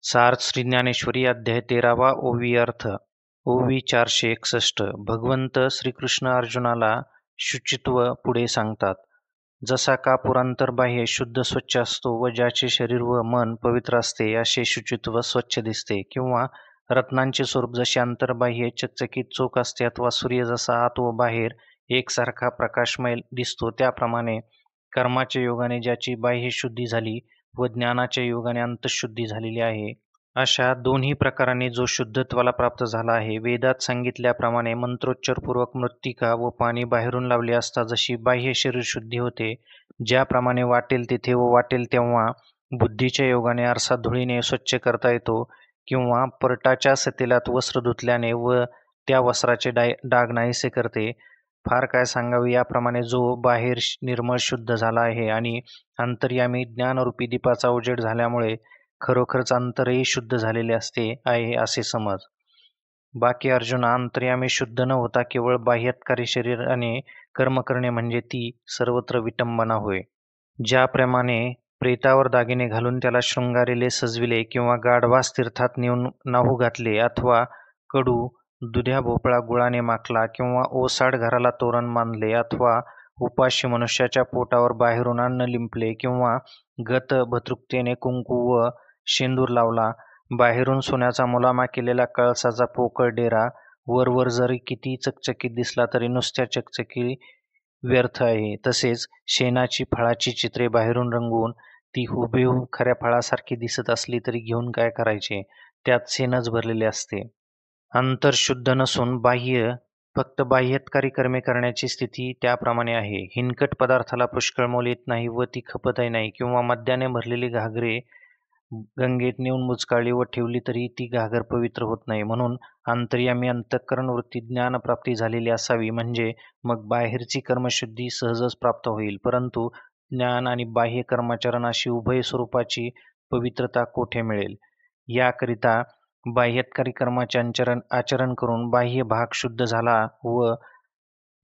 सार्थ श्री ज्ञानेश्वरी अध्याय 13वा ओवी अर्थ ओवी 461 भगवंत श्रीकृष्ण अर्जुनाला शुचित्व पुढे सांगतात. जसा का पुरांतरबाह्य शुद्ध स्वच्छ असतो व ज्याचे शरीर व मन पवित्र असते असे शुचित्व स्वच्छ दिसते, किंवा रत्नांचे स्वरूप जसे अंतर्बाह्य चकचकीत चोख असते अथवा सूर्य जसा आत व बाहेर एकसारखा प्रकाशमय दिसतो, त्याप्रमाणे कर्माच्या योगाने ज्याची बाह्य शुद्धी झाली व ज्ञानाच्या योगाने अंतःशुद्धी झालेली आहे, अशा दोन्ही प्रकारांनी जो शुद्धत्वाला प्राप्त झाला आहे. वेदात सांगितल्याप्रमाणे मंत्रोच्चारपूर्वक मृत्तिका व पाणी बाहेरून लावले असता जशी बाह्य शरीर शुद्धी होते, ज्याप्रमाणे वाटेल तेथे व वाटेल तेव्हा बुद्धीच्या योगाने आरसा धुळीने स्वच्छ करता येतो, किंवा परटाच्या सतेलात वस्त्र धुतल्याने व त्या वस्त्राचे डाग नाहीसे करते, फार काय सांगावे. याप्रमाणे जो बाहेर निर्मळ शुद्ध झाला आहे आणि अंतर्यामी ज्ञानरूपी दीपाचा उजेड झाल्यामुळे खरोखरच अंतरही शुद्ध झालेले आहे असे समज. बाकी अर्जुना, अंतर्यामी शुद्ध न होता केवळ बाह्यत्कारी शरीराने कर्म करणे म्हणजे ती सर्वत्र विटंबना होय. ज्याप्रमाणे प्रेतावर दागिने घालून त्याला शृंगारीले सजविले, किंवा गाढवास तीर्थात नेऊन नाहू घातले, अथवा कडू दुध्या भोपळा गुळाने माखला, किंवा ओसाड घराला तोरण बांधले, अथवा उपाशी मनुष्याच्या पोटावर बाहेरून अन्न लिंपले, किंवा गत भतृक्तेने कुंकू व शेंदूर लावला, बाहेरून सोन्याचा मुलामा केलेला कळसाचा पोकळ डेरा वरवर जरी किती चकचकीत दिसला तरी नुसत्या चकचकी व्यर्थ आहे. तसेच शेणाची फळाची चित्रे बाहेरून रंगवून ती हुबेहूब खऱ्या फळासारखी दिसत असली तरी घेऊन काय करायचे, त्यात शेणच भरलेले असते. अंतर शुद्ध नसून बाह्य फक्त बाह्यत्कारी कर्मे करण्याची स्थिती त्याप्रमाणे आहे. हिनकट पदार्थाला पुष्कळ मोल येत नाही व ती खपतही नाही, किंवा मद्याने भरलेली घागरे गंगेत नेऊन बुचकाळली व ठेवली तरी ती घागर पवित्र होत नाही. म्हणून अंतर्यामी अंतःकरण वृत्ती ज्ञानप्राप्ती झालेली असावी, म्हणजे मग बाहेरची कर्मशुद्धी सहजच प्राप्त होईल. परंतु ज्ञान आणि बाह्य कर्माचरण अशी उभय स्वरूपाची पवित्रता कोठे मिळेल? याकरिता बाह्यत्कारी कर्माचे आचरण करून बाह्य भाग शुद्ध झाला व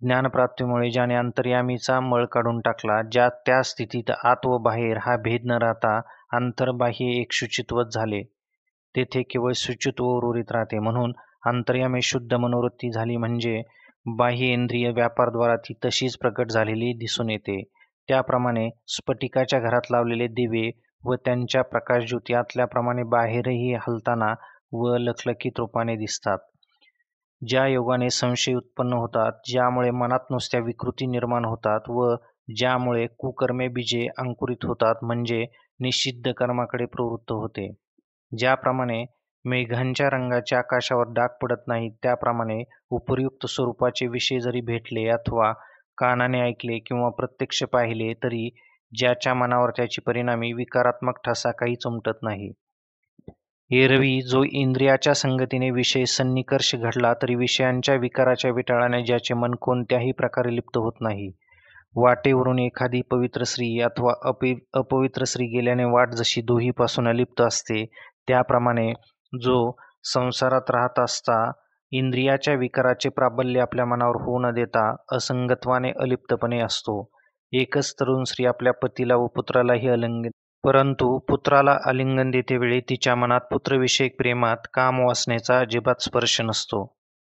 ज्ञानप्राप्तीमुळे ज्याने अंतर्यामीचा मळ काढून टाकला, त्या स्थितीत आत व बाहेर हा भेद न राहता अंतर्बाह्य एक शुचित्वच झाले. तेथे केवळ शुचित्व उर्वरित राहते. म्हणून अंतर्यामी शुद्ध मनोवृत्ती झाली म्हणजे बाह्य इंद्रिय व्यापारद्वारा ती तशीच प्रकट झालेली दिसून येते. त्याप्रमाणे स्फटिकाच्या घरात लावलेले दिवे व त्यांच्या प्रकाशज्योती आतल्याप्रमाणे बाहेरही हलताना व लखलखीत रूपाने दिसतात. ज्या योगाने संशय उत्पन्न होतात, ज्यामुळे मनात नुसत्या विकृती निर्माण होतात व ज्यामुळे कुकर्मे बीजे अंकुरित होतात, म्हणजे निषिद्ध कर्माकडे प्रवृत्त होते. ज्याप्रमाणे मेघांच्या रंगाचे आकाशावर डाग पडत नाहीत, त्याप्रमाणे उपर्युक्त स्वरूपाचे विषय जरी भेटले अथवा कानाने ऐकले किंवा प्रत्यक्ष पाहिले तरी ज्याच्या मनावर त्याची परिणामी विकारात्मक ठसा काहीच उमटत नाही. एरवी जो इंद्रियाच्या संगतीने विषय सन्निकर्ष घडला तरी विषयांच्या विकाराच्या विटाळाने ज्याचे मन कोणत्याही प्रकारे लिप्त होत नाही. वाटेवरून एखादी पवित्र स्त्री अथवा अपवित्र स्त्री गेल्याने वाट जशी दोहीपासून अलिप्त असते, त्याप्रमाणे जो संसारात राहत असता इंद्रियाच्या विकाराचे प्राबल्य आपल्या मनावर होऊ न देता असंगत्वाने अलिप्तपणे असतो. एकच तरुण स्त्री आपल्या पतीला व पुत्रालाही परंतु पुत्राला आलिंगन देतेवेळी तिच्या मनात पुत्रविषयक प्रेमात कामवासनेचा अजिबात स्पर्श नसतो.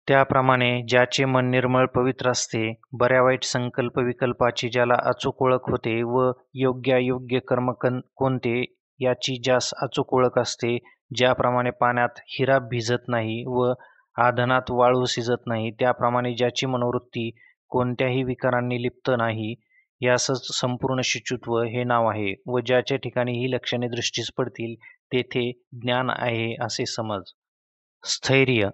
त्याप्रमाणे ज्याचे मन निर्मळ पवित्र असते, बऱ्या वाईट संकल्प विकल्पाची ज्याला अचूक ओळख होते व योग्य अयोग्य कर्म कोणते याची ज्यास अचूक ओळख असते, ज्याप्रमाणे पाण्यात हिरा भिजत नाही व आधनात वाळू शिजत नाही, त्याप्रमाणे ज्याची मनोवृत्ती कोणत्याही विकारांनी लिप्त नाही, यासच संपूर्ण शुचित्व हे नाव आहे. व ज्याच्या ठिकाणी ही लक्षणे दृष्टीस पडतील तेथे ज्ञान आहे असे समज. स्थैर्य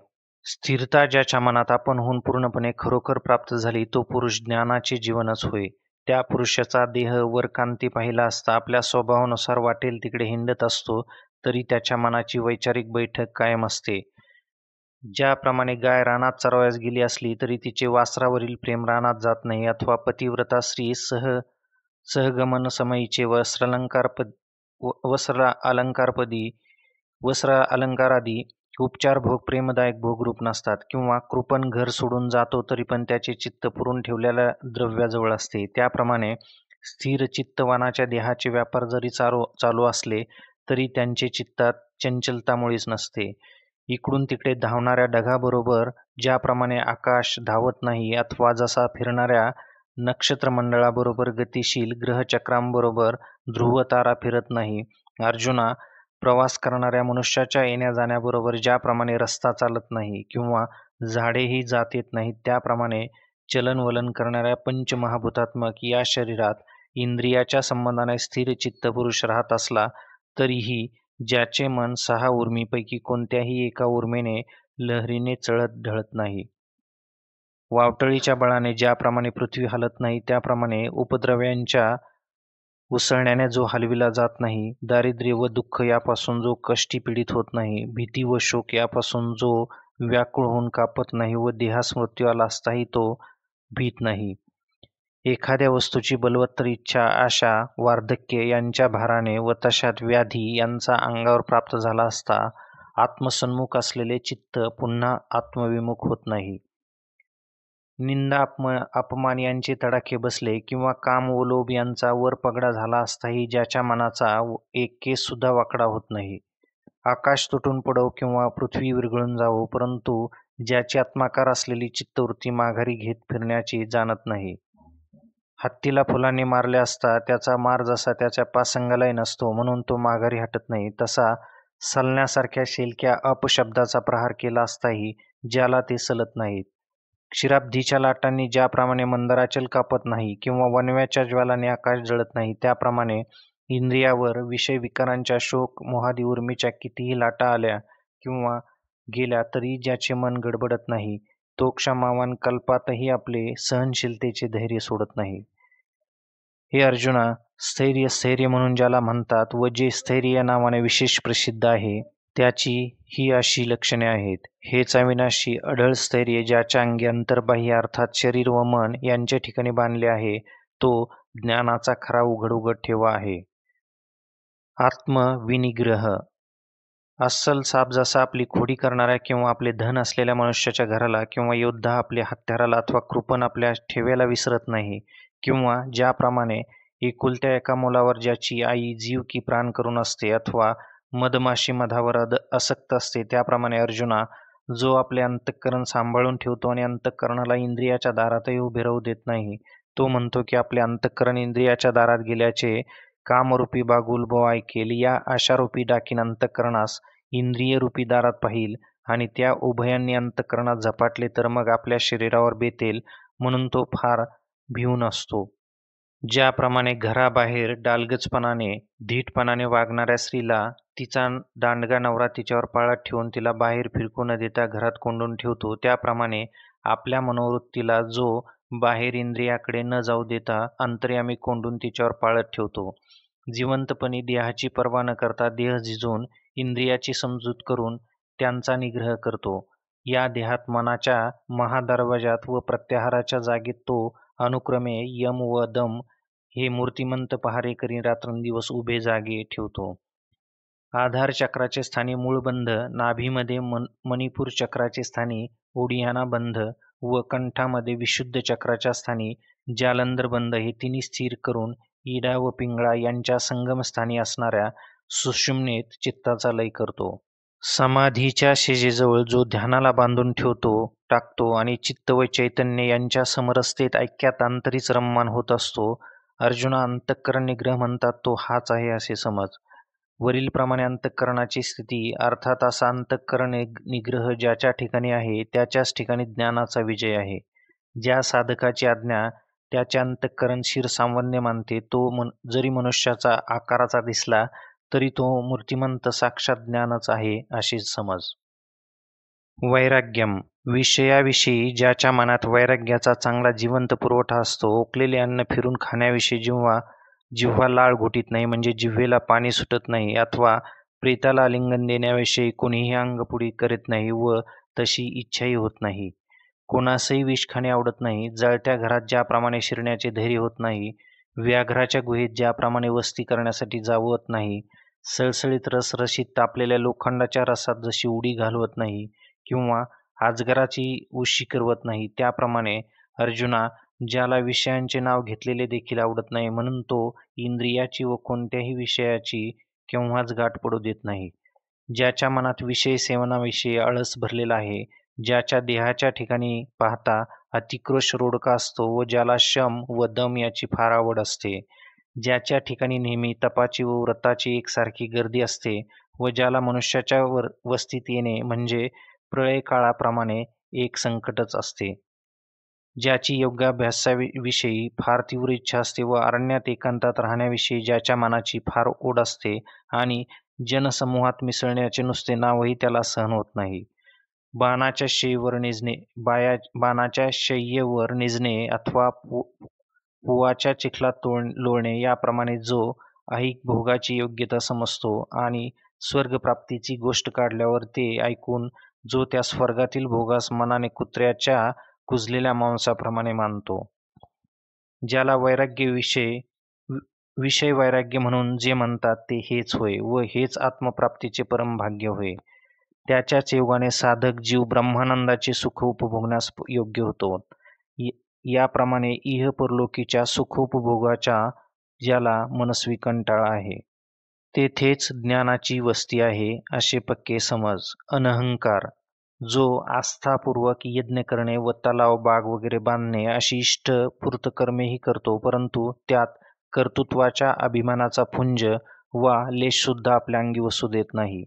स्थिरता ज्याच्या मनात आपणहून पूर्णपणे खरोखर प्राप्त झाली तो पुरुष ज्ञानाचे जीवनच होय. त्या पुरुषाचा देह वर कांती पाहिला असता आपल्या स्वभावानुसार वाटेल तिकडे हिंडत असतो, तरी त्याच्या मनाची वैचारिक बैठक कायम असते. ज्याप्रमाणे गाय रानात चरावयास गेली असली तरी तिचे वासरावरील प्रेम रानात जात नाही, अथवा पतिव्रता स्त्री सहगमन समयीचे वस्त्र अलंकारादी उपचार भोग प्रेमदायक भोगरूप नसतात, किंवा कृपण घर सोडून जातो तरी पण त्याचे चित्त पुरून ठेवलेल्या द्रव्याजवळ असते. त्याप्रमाणे स्थिर चित्तवानाच्या देहाचे व्यापार जरी चालू असले तरी त्यांचे चित्तात चंचलता मुळीच नसते. इकडून तिकडे धावणाऱ्या ढगाबरोबर ज्याप्रमाणे आकाश धावत नाही अथवा जसा फिरणाऱ्या नक्षत्रमंडळाबरोबर गतिशील ग्रहचक्रांबरोबर ध्रुवतारा फिरत नाही, अर्जुना, प्रवास करणाऱ्या मनुष्याच्या येण्या-जाण्याबरोबर ज्याप्रमाणे रस्ता चालत नाही किंवा झाडेही जात येत नाहीत, त्याप्रमाणे चलन-वलन करणाऱ्या पंचमहाभूतात्मक या शरीरात इंद्रियाच्या संबंधाने स्थिर चित्तपुरुष राहत असला तरीही ज्याचे मन 6 ऊर्मीपैकी कोणत्याही एका ऊर्मेने लहरीने चढत ढळत नाही. वावटळीच्या बळाने ज्याप्रमाणे पृथ्वी हलत नाही, त्याप्रमाणे उपद्रव्यांच्या उसळण्याने जो हलविला जात नाही, दारिद्र्य व दुःख यापासून जो कष्टी पीडित होत नाही, भीती व शोक यापासून जो व्याकुळ होऊन कापत नाही व देहास मृत्यू आला असताही तो भीत नाही. एखाद्या वस्तूची बलवत्तर इच्छा, आशा, वार्धक्य यांच्या भाराने व तशात व्याधी यांचा अंगावर प्राप्त झाला असता आत्मसन्मुख असलेले चित्त पुन्हा आत्मविमुख होत नाही. निंदा अपमान यांचे तडाखे बसले किंवा काम व लोभ यांचा वरपगडा झाला असताही ज्याच्या मनाचा एक केस सुद्धा वाकडा होत नाही. आकाश तुटून पडो किंवा पृथ्वी विरघळून जावो, परंतु ज्याची आत्माकार असलेली चित्तवृत्ती माघारी घेत फिरण्याची जाणत नाही. हत्तीला फुलांनी मारले असता त्याचा मार जसा त्याच्या पासंगालाही नसतो म्हणून तो माघारी हटत नाही, तसा सलण्यासारख्या शेलक्या अपशब्दाचा प्रहार केला असताही ज्याला ते सलत नाहीत. क्षीराब्धीच्या लाटांनी ज्याप्रमाणे मंदाराचल कापत नाही किंवा वणव्याच्या ज्वालाने आकाश जळत नाही, त्याप्रमाणे इंद्रियावर विषय विकारांच्या शोक मोहादी उर्मीच्या कितीही लाटा आल्या किंवा गेल्या तरी ज्याचे मन गडबडत नाही, तो क्षमावान कल्पातही आपले सहनशीलतेचे धैर्य सोडत नाही. हे अर्जुना, स्थैर्य स्थैर्य म्हणून ज्याला म्हणतात व जे स्थैर्य या नावाने विशेष प्रसिद्ध आहे, त्याची ही अशी लक्षणे आहेत. हेच अविनाशी अढळ स्थैर्य ज्याच्या अंगी अंतर्बाह्य अर्थात शरीर व मन यांच्या ठिकाणी बांधले आहे, तो ज्ञानाचा खरा उघड ठेवा आहे. आत्मविनिग्रह. अस्सल साप जसा आपली खोडी करणाऱ्या किंवा आपले धन असलेल्या मनुष्याच्या घराला किंवा योद्धा आपल्या हत्याराला अथवा कृपण आपल्या ठेव्याला विसरत नाही, किंवा ज्याप्रमाणे एकुलत्या एका मुलावर ज्याची आई जीव की प्राण करून असते अथवा मधमाशी मधावर आसक्त असते, त्याप्रमाणे अर्जुना, जो आपले अंतःकरण सांभाळून ठेवतो आणि अंतःकरणाला इंद्रियाच्या दारातही उभे राहू देत नाही, तो म्हणतो की आपले अंतःकरण इंद्रियाच्या दारात गेल्याचे कामरूपी बागुल बुवा ऐकेल, या आशारूपी डाकीन अंतःकरणास इंद्रियरूपी दारात पाहिल आणि त्या उभयांनी अंतःकरणात झपाटले तर मग आपल्या शरीरावर बेतेल, म्हणून तो फार भिवून असतो. ज्याप्रमाणे घराबाहेर डालगजपणाने धीटपणाने वागणाऱ्या स्त्रीला तिचा दांडगा नवरा तिच्यावर पाळत ठेवून तिला बाहेर फिरकू न देता घरात कोंडून ठेवतो, त्याप्रमाणे आपल्या मनोवृत्तीला जो बाहेर इंद्रियाकडे न जाऊ देता अंतर्यामी कोंडून तिच्यावर पाळत ठेवतो. जिवंतपणी देहाची पर्वा न करता देह झिजून इंद्रियाची समजूत करून त्यांचा निग्रह करतो. या देहात मनाच्या महादरवाजात व प्रत्याहाराच्या जागेत तो अनुक्रमे यम व दम हे मूर्तिमंत पहारे करीन रात्रंदिवस उभे जागे ठेवतो. आधार चक्राचे स्थानी मूळबंध, नाभीमध्ये मणिपूर चक्राचे स्थानी ओडियाना बंध व कंठामध्ये विशुद्ध चक्राच्या स्थानी जालंधर बंध हे तिन्ही स्थिर करून इडा व पिंगळा यांच्या संगमस्थानी असणाऱ्या सुषुम्नेत चित्ताचा लय करतो. समाधीच्या शेजेजवळ जो ध्यानाला बांधून टाकतो आणि चित्त व चैतन्य यांच्या समरसतेत ऐक्यात अंतरीच रममान होत असतो, अर्जुना, अंतःकरण निग्रह म्हणतात तो हाच आहे असे समज. वरीलप्रमाणे अंतःकरणाची स्थिती अर्थात असा अंतःकरण निग्रह ज्याच्या ठिकाणी आहे त्याच्याच ठिकाणी ज्ञानाचा विजय आहे. ज्या साधकाची आज्ञा त्याचे अंतःकरण शिरसावन्य मानते, तो जरी मनुष्याचा आकाराचा दिसला तरी तो मूर्तिमंत साक्षात ज्ञानच आहे अशीच समज. वैराग्यम. विषयाविषयी ज्याच्या मनात वैराग्याचा चांगला जिवंत पुरवठा असतो, ओकलेले अन्न फिरून खाण्याविषयी जिव्हा लाळ घोटीत नाही म्हणजे जिव्हेला पाणी सुटत नाही, अथवा प्रेताला आलिंगन देण्याविषयी कोणीही अंगपुडी करीत नाही व तशी इच्छाही होत नाही. कोणासही विष खाणे आवडत नाही. जळत्या घरात ज्याप्रमाणे शिरण्याचे धैर्य होत नाही, व्याघ्राच्या गुहेत ज्याप्रमाणे वस्ती करण्यासाठी जावत नाही, सळसळीत रसरशीत तापलेल्या लोखंडाच्या रसात जशी उडी घालवत नाही किंवा अजगराची उशी करवत नाही, त्याप्रमाणे अर्जुना, ज्याला विषयांचे नाव घेतलेले देखील आवडत नाही, म्हणून तो इंद्रियाची व कोणत्याही विषयाची केव्हाच गाठ पडू देत नाही. ज्याच्या मनात विषय सेवनाविषयी आळस भरलेला आहे, ज्याच्या देहाच्या ठिकाणी पाहता अतिक्रोश रोडका असतो व ज्याला शम व दम याची फार आवड असते, ज्याच्या ठिकाणी नेहमी तपाची व व्रताची एकसारखी गर्दी असते व ज्याला मनुष्याच्या वस्तीत येणे म्हणजे प्रळयकाळाप्रमाणे एक संकटच असते, ज्याची योगाभ्यासाविषयी फार तीव्र इच्छा असते व अरण्यात एकांतात राहण्याविषयी ज्याच्या मनाची फार ओढ असते आणि जनसमूहात मिसळण्याचे नुसते नावही त्याला सहन होत नाही. बाणाच्या शय्येवर निजणे बाणाच्या शय्येवर निजणे अथवा पुवाच्या चिखलात लोळणे याप्रमाणे जो ऐहिक भोगाची योग्यता समजतो आणि स्वर्गप्राप्तीची गोष्ट काढल्यावर ते ऐकून जो त्या स्वर्गातील भोगास मनाने कुत्र्याच्या कुजलेल्या मांसाप्रमाणे मानतो, ज्याला विषय वैराग्य म्हणून जे म्हणतात ते हेच होय व हेच आत्मप्राप्तीचे परम भाग्य होय, त्याच्याच योगाने साधक जीव ब्रह्मानंदाचे सुख उपभोगण्यास योग्य होतो. याप्रमाणे इह परलोकीच्या सुखोपभोगाच्या ज्याला मनस्वी कंटाळा आहे, तेथेच ज्ञानाची वस्ती आहे असे पक्के समज. अनहंकार जो आस्थापूर्वक यज्ञ करणे व तलाव बाग वगैरे बांधणे अशी इष्टपूर्त कर्मेही करतो, परंतु त्यात कर्तृत्वाच्या अभिमानाचा पुंज वा लेशसुद्धा आपल्या अंगी वसू देत नाही.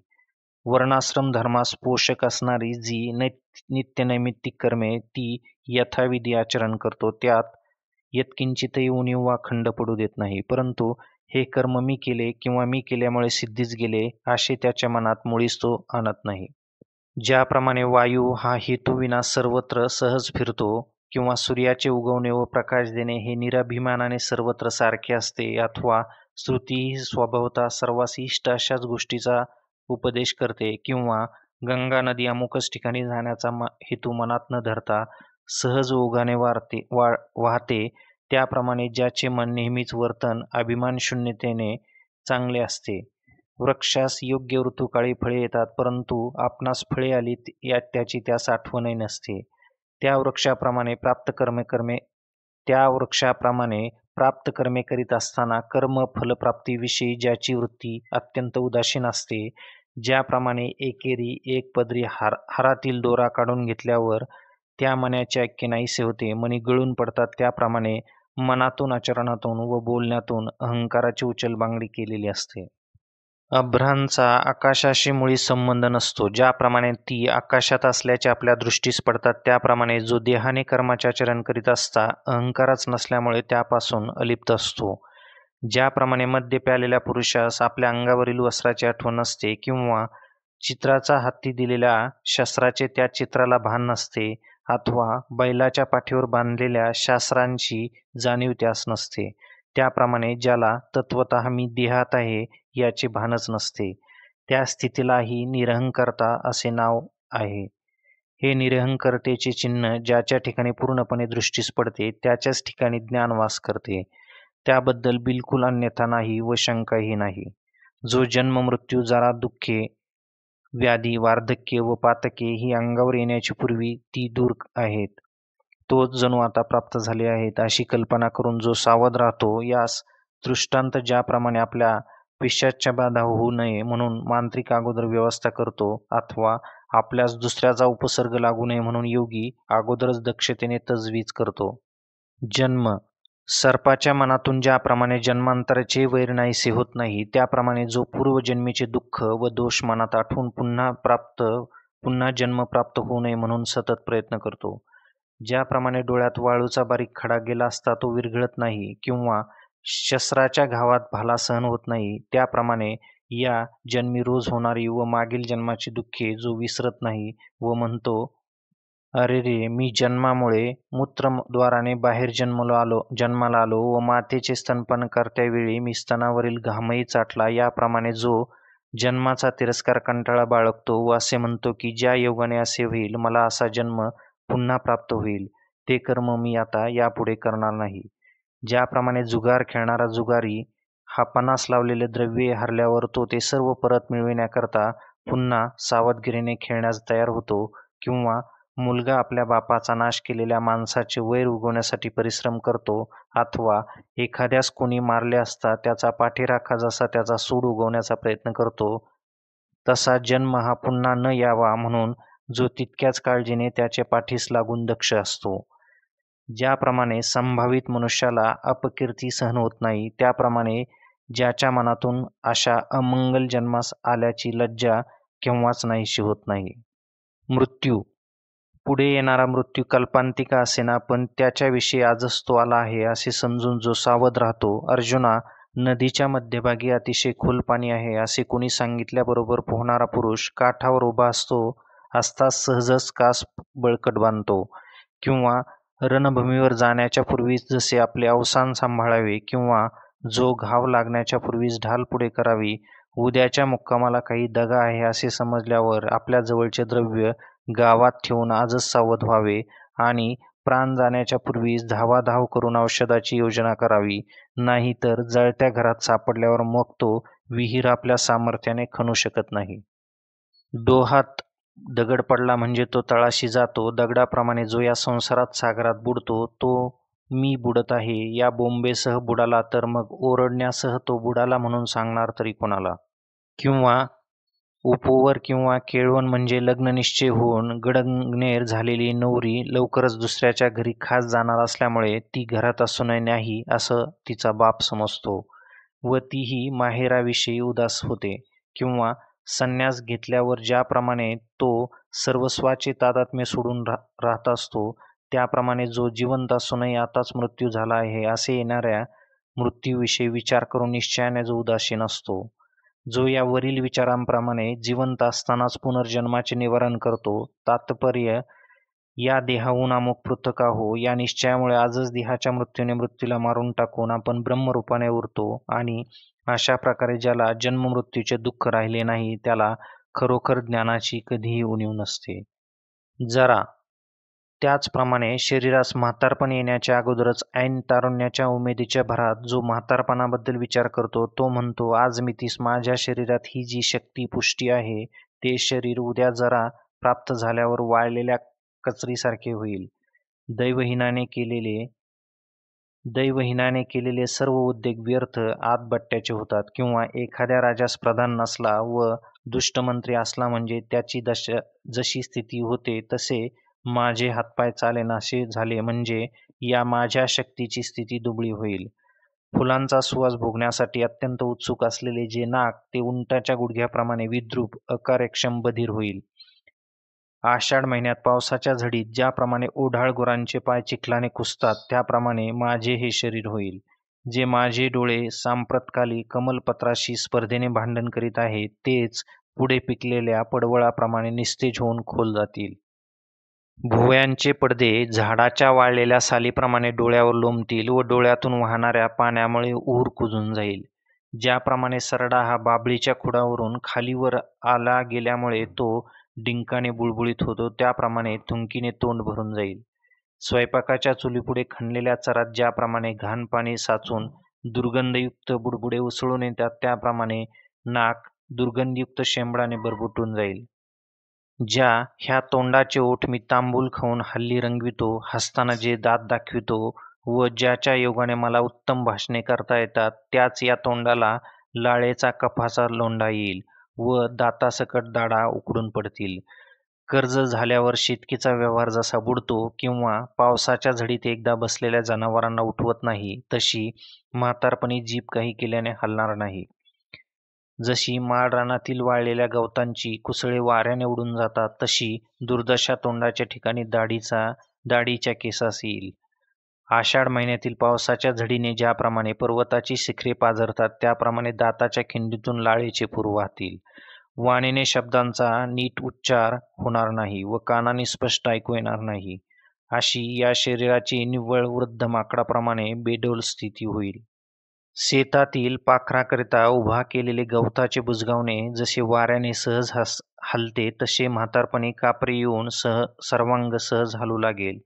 वर्णाश्रम धर्मास पोषक असणारी जी नित्यनैमित्तिक कर्मे ती यथाविधी आचरण करतो, त्यात यत्किंचितही उणीव वा खंड पडू देत नाही, परंतु हे कर्म मी केले किंवा मी केल्यामुळे सिद्धीच गेले असे त्याच्या मनात मुळीच तो आणत नाही. ज्याप्रमाणे वायू हा हेतूविना सर्वत्र सहज फिरतो किंवा सूर्याचे उगवणे व प्रकाश देणे हे निराभिमानाने सर्वत्र सारखे असते, अथवा श्रुती ही स्वभावतः सर्वांस इष्ट अशाच गोष्टीचा उपदेश करते, किंवा गंगा नदी अमुकच ठिकाणी जाण्याचा हेतू मनात न धरता सहज ओघाने वाहते, त्याप्रमाणे ज्याचे मन नेहमीच वर्तन अभिमानशून्यतेने चांगले असते. वृक्षास योग्य ऋतूकाळी फळे येतात, परंतु आपणास फळे आली त्याची त्यास आठवणही नसते. त्या वृक्षाप्रमाणे प्राप्त कर्मे करीत असताना कर्म फलप्राप्तीविषयी ज्याची वृत्ती अत्यंत उदासीन असते, ज्याप्रमाणे एकेरी एक पदरी हारातील दोरा काढून घेतल्यावर त्या मण्याचे ऐक्य नाहीसे होते, मणी गळून पडतात, त्याप्रमाणे मनातून, आचरणातून व बोलण्यातून अहंकाराची उचलबांगडी केलेली असते. अभ्रांचा आकाशाशी मुळी संबंध नसतो. ज्याप्रमाणे ती आकाशात असल्याचे आपल्या दृष्टीस पडतात, त्याप्रमाणे जो देहाने कर्माचे आचरण करीत असता अहंकारच नसल्यामुळे त्यापासून अलिप्त असतो. ज्याप्रमाणे मद्य प्यालेल्या पुरुषास आपल्या अंगावरील वस्त्राची आठवण नसते किंवा चित्राचा हत्ती दिलेल्या शस्त्राचे त्या चित्राला भान नसते, अथवा बैलाच्या पाठीवर बांधलेल्या शास्त्रांची जाणीव त्यास नसते, त्याप्रमाणे ज्याला तत्वतः मी देहात आहे याचे भानच नसते, त्या स्थितीलाही निरहंकारता असे नाव आहे. हे निरहंकारतेचे चिन्ह ज्याच्या ठिकाणी पूर्णपणे दृष्टीस पडते त्याच्याच ठिकाणी ज्ञान वास करते, त्याबद्दल बिलकुल अन्यथा नाही व शंकाही नाही. जो जन्म मृत्यू जरा दुःखे व्याधी वार्धक्य व पातके ही अंगावर येण्याची पूर्वी ती दूर आहेत, तोच जणू आता प्राप्त झाले आहेत अशी कल्पना करून जो सावध राहतो, यास दृष्टांत ज्याप्रमाणे आपल्या पिशाच्य बाधा होऊ नये म्हणून मांत्रिक अगोदर व्यवस्था करतो, अथवा आपल्यास दुसऱ्याचा उपसर्ग लागू नये म्हणून योगी अगोदरच दक्षतेने तजवीज करतो. जन्म सर्पाच्या मनातून ज्याप्रमाणे जन्मांतराचे वैर नाहीसे होत नाही, त्याप्रमाणे जो पूर्वजन्मीचे दुःख व दोष मनात आठवून पुन्हा जन्म प्राप्त होऊ नये म्हणून सतत प्रयत्न करतो. ज्याप्रमाणे डोळ्यात वाळूचा बारीक खडा गेला असता तो विरघळत नाही किंवा शस्त्राच्या घावात भाला सहन होत नाही, त्याप्रमाणे या जन्मी रोज होणारी व मागील जन्माची दुःखे जो विसरत नाही व म्हणतो, अरे रे, मी जन्मामुळे मूत्रद्वाराने बाहेर जन्माला आलो व मातेचे स्तनपान करत्यावेळी मी स्तनावरील घामही चाटला, याप्रमाणे जो जन्माचा तिरस्कार कंटाळा बाळगतो व असे म्हणतो की ज्या योगाने असे होईल मला असा जन्म पुन्हा प्राप्त होईल, ते कर्म मी आता यापुढे करणार नाही. ज्याप्रमाणे जुगार खेळणारा जुगारी हा पणास लावलेले द्रव्य हरल्यावर तो ते सर्व परत मिळविण्याकरता पुन्हा सावधगिरीने खेळण्यास तयार होतो, किंवा मुलगा आपल्या बापाचा नाश केलेल्या माणसाचे वैर उगवण्यासाठी परिश्रम करतो, अथवा एखाद्यास कोणी मारले असता त्याचा पाठीराखा जसा त्याचा सूड उगवण्याचा प्रयत्न करतो, तसा जन्म हा पुन्हा न यावा म्हणून जो तितक्याच काळजीने त्याच्या पाठीस लागून दक्ष असतो. ज्याप्रमाणे संभावित मनुष्याला अपकीर्ती सहन होत नाही, त्याप्रमाणे ज्याच्या मनातून अशा अमंगल जन्मास आल्याची लज्जा केव्हाच नाहीशी होत नाही. मृत्यू. पुढे येणारा मृत्यू कल्पांतिका असेना, पण त्याच्याविषयी आजच तो आला आहे असे समजून जो सावध राहतो. अर्जुना, नदीच्या मध्यभागी अतिशय खोल पाणी आहे असे कोणी सांगितल्याबरोबर पोहणारा पुरुष काठावर उभा असताच सहजच कास बळकट बांधतो, किंवा रणभूमीवर जाण्याच्या पूर्वीच जसे आपले अवसान सांभाळावे, किंवा जो घाव लागण्याच्या पूर्वीच ढाल पुढे करावी, उद्याच्या मुक्कामाला काही दगा आहे असे समजल्यावर आपल्या जवळचे द्रव्य गावात ठेवून आजच सावध व्हावे, आणि प्राण जाण्याच्या पूर्वीच धावाधाव करून औषधाची योजना करावी, नाहीतर जळत्या घरात सापडल्यावर मग तो विहीर आपल्या सामर्थ्याने खणू शकत नाही. डोहात दगड पडला म्हणजे तो तळाशी जातो. दगडाप्रमाणे जो या संसारात सागरात बुडतो, तो मी बुडत आहे या बोंबेसह बुडाला, तर मग ओरडण्यासह तो बुडाला म्हणून सांगणार तरी कोणाला? किंवा उपवर किंवा केळवण म्हणजे लग्ननिश्चय होऊन गडगंगेर झालेली नवरी लवकरच दुसऱ्याच्या घरी खास जाणार असल्यामुळे ती घरात असूनही नाही असं तिचा बाप समजतो व तीही माहेराविषयी उदास होते. किंवा संन्यास घेतल्यावर ज्याप्रमाणे तो सर्वस्वाचे तादात्म्य सोडून राहत असतो, त्याप्रमाणे जो जिवंत असूनही आताच मृत्यू झाला आहे असे येणाऱ्या मृत्यूविषयी विचार करून निश्चयाने जो उदासीन असतो, जो या वरील विचारांप्रमाणे जिवंत असतानाच पुनर्जन्माचे निवारण करतो, तात्पर्य या देहाहून अमुक पृथक आहो या निश्चयामुळे आजच देहाच्या मृत्यूने मृत्यूला मारून टाकून आपण ब्रह्मरूपाने उरतो, आणि अशा प्रकारे ज्याला जन्ममृत्यूचे दुःख राहिले नाही त्याला खरोखर ज्ञानाची कधीही उणीव नसते. जरा त्याचप्रमाणे शरीरास म्हातारपण येण्याच्या अगोदरच ऐन तारुण्याच्या उमेदीच्या भरात जो म्हातारपणाबद्दल विचार करतो, तो म्हणतो, आज मितीस माझ्या शरीरात ही जी शक्ती पुष्टी आहे, ते शरीर उद्या जरा प्राप्त झाल्यावर वाळलेल्या कचरीसारखे होईल. दैवहीनाने केलेले सर्व उद्योग व्यर्थ आतबट्ट्याचे होतात. किंवा एखाद्या राजास प्रधान नसला व दुष्टमंत्री असला म्हणजे त्याची जशी स्थिती होते तसे माझे हातपाय चालेनासे झाले म्हणजे या माझ्या शक्तीची स्थिती दुबळी होईल. फुलांचा सुवास भोगण्यासाठी अत्यंत उत्सुक असलेले जे नाक ते उंटाच्या गुडघ्याप्रमाणे विद्रूप अकार्यक्षम बधीर होईल. आषाढ महिन्यात पावसाच्या झडीत ज्याप्रमाणे ओढाळ गुरांचे पाय चिखलाने कुसतात, त्याप्रमाणे माझे हे शरीर होईल. जे माझे डोळे सांप्रतकाली कमलपत्राशी स्पर्धेने भांडण करीत आहेत, तेच पुढे पिकलेल्या पडवळाप्रमाणे निस्तेज होऊन खोल जातील. भुवयांचे पडदे झाडाच्या वाळलेल्या सालीप्रमाणे डोळ्यावर लोंबतील व डोळ्यातून वाहणाऱ्या पाण्यामुळे ऊर कुजून जाईल. ज्याप्रमाणे सरडा हा बाभळीच्या खुडावरून खालीवर आला गेल्यामुळे तो डिंकाने बुळबुळीत होतो, त्याप्रमाणे थुंकीने तोंड भरून जाईल. स्वयंपाकाच्या चुलीपुढे खणलेल्या चरात ज्याप्रमाणे घाण पाणी साचून दुर्गंधयुक्त बुडबुडे उसळून येतात, त्याप्रमाणे नाक दुर्गंधयुक्त शेंबडाने बरबुटून जाईल. ज्या ह्या तोंडाचे ओठ मी तांबूल खाऊन हल्ली रंगवितो, हसताना जे दात दाखवितो व ज्याच्या योगाने मला उत्तम भाषणे करता येतात, त्याच या तोंडाला लाळेचा कफाचा लोंढा येईल व दातासकट दाढा उकडून पडतील. कर्ज झाल्यावर शेतकीचा व्यवहार जसा बुडतो किंवा पावसाच्या झडीत एकदा बसलेल्या जनावरांना उठवत नाही, तशी म्हातारपणी जीभ काही केल्याने हलणार नाही. जशी माळरानातील वाळलेल्या गवतांची कुसळे वाऱ्याने उडून जातात, तशी दुर्दशा तोंडाच्या ठिकाणी दाढीच्या केसास येईल. आषाढ महिन्यातील पावसाच्या झडीने ज्याप्रमाणे पर्वताची शिखरे पाझरतात, त्याप्रमाणे दाताच्या खिंडीतून लाळेचे पूर वाहतील. वाणीने शब्दांचा नीट उच्चार होणार नाही व कानाने स्पष्ट ऐकू येणार नाही. अशी या शरीराची निव्वळ वृद्ध माकडाप्रमाणे बेडौल स्थिती होईल. शेतातील पाखराकरिता उभा केलेले गवताचे बुजगावणे जसे वाऱ्याने सहज हलते, तसे म्हातारपणी कापरे येऊन सर्वांग सहज हलू लागेल.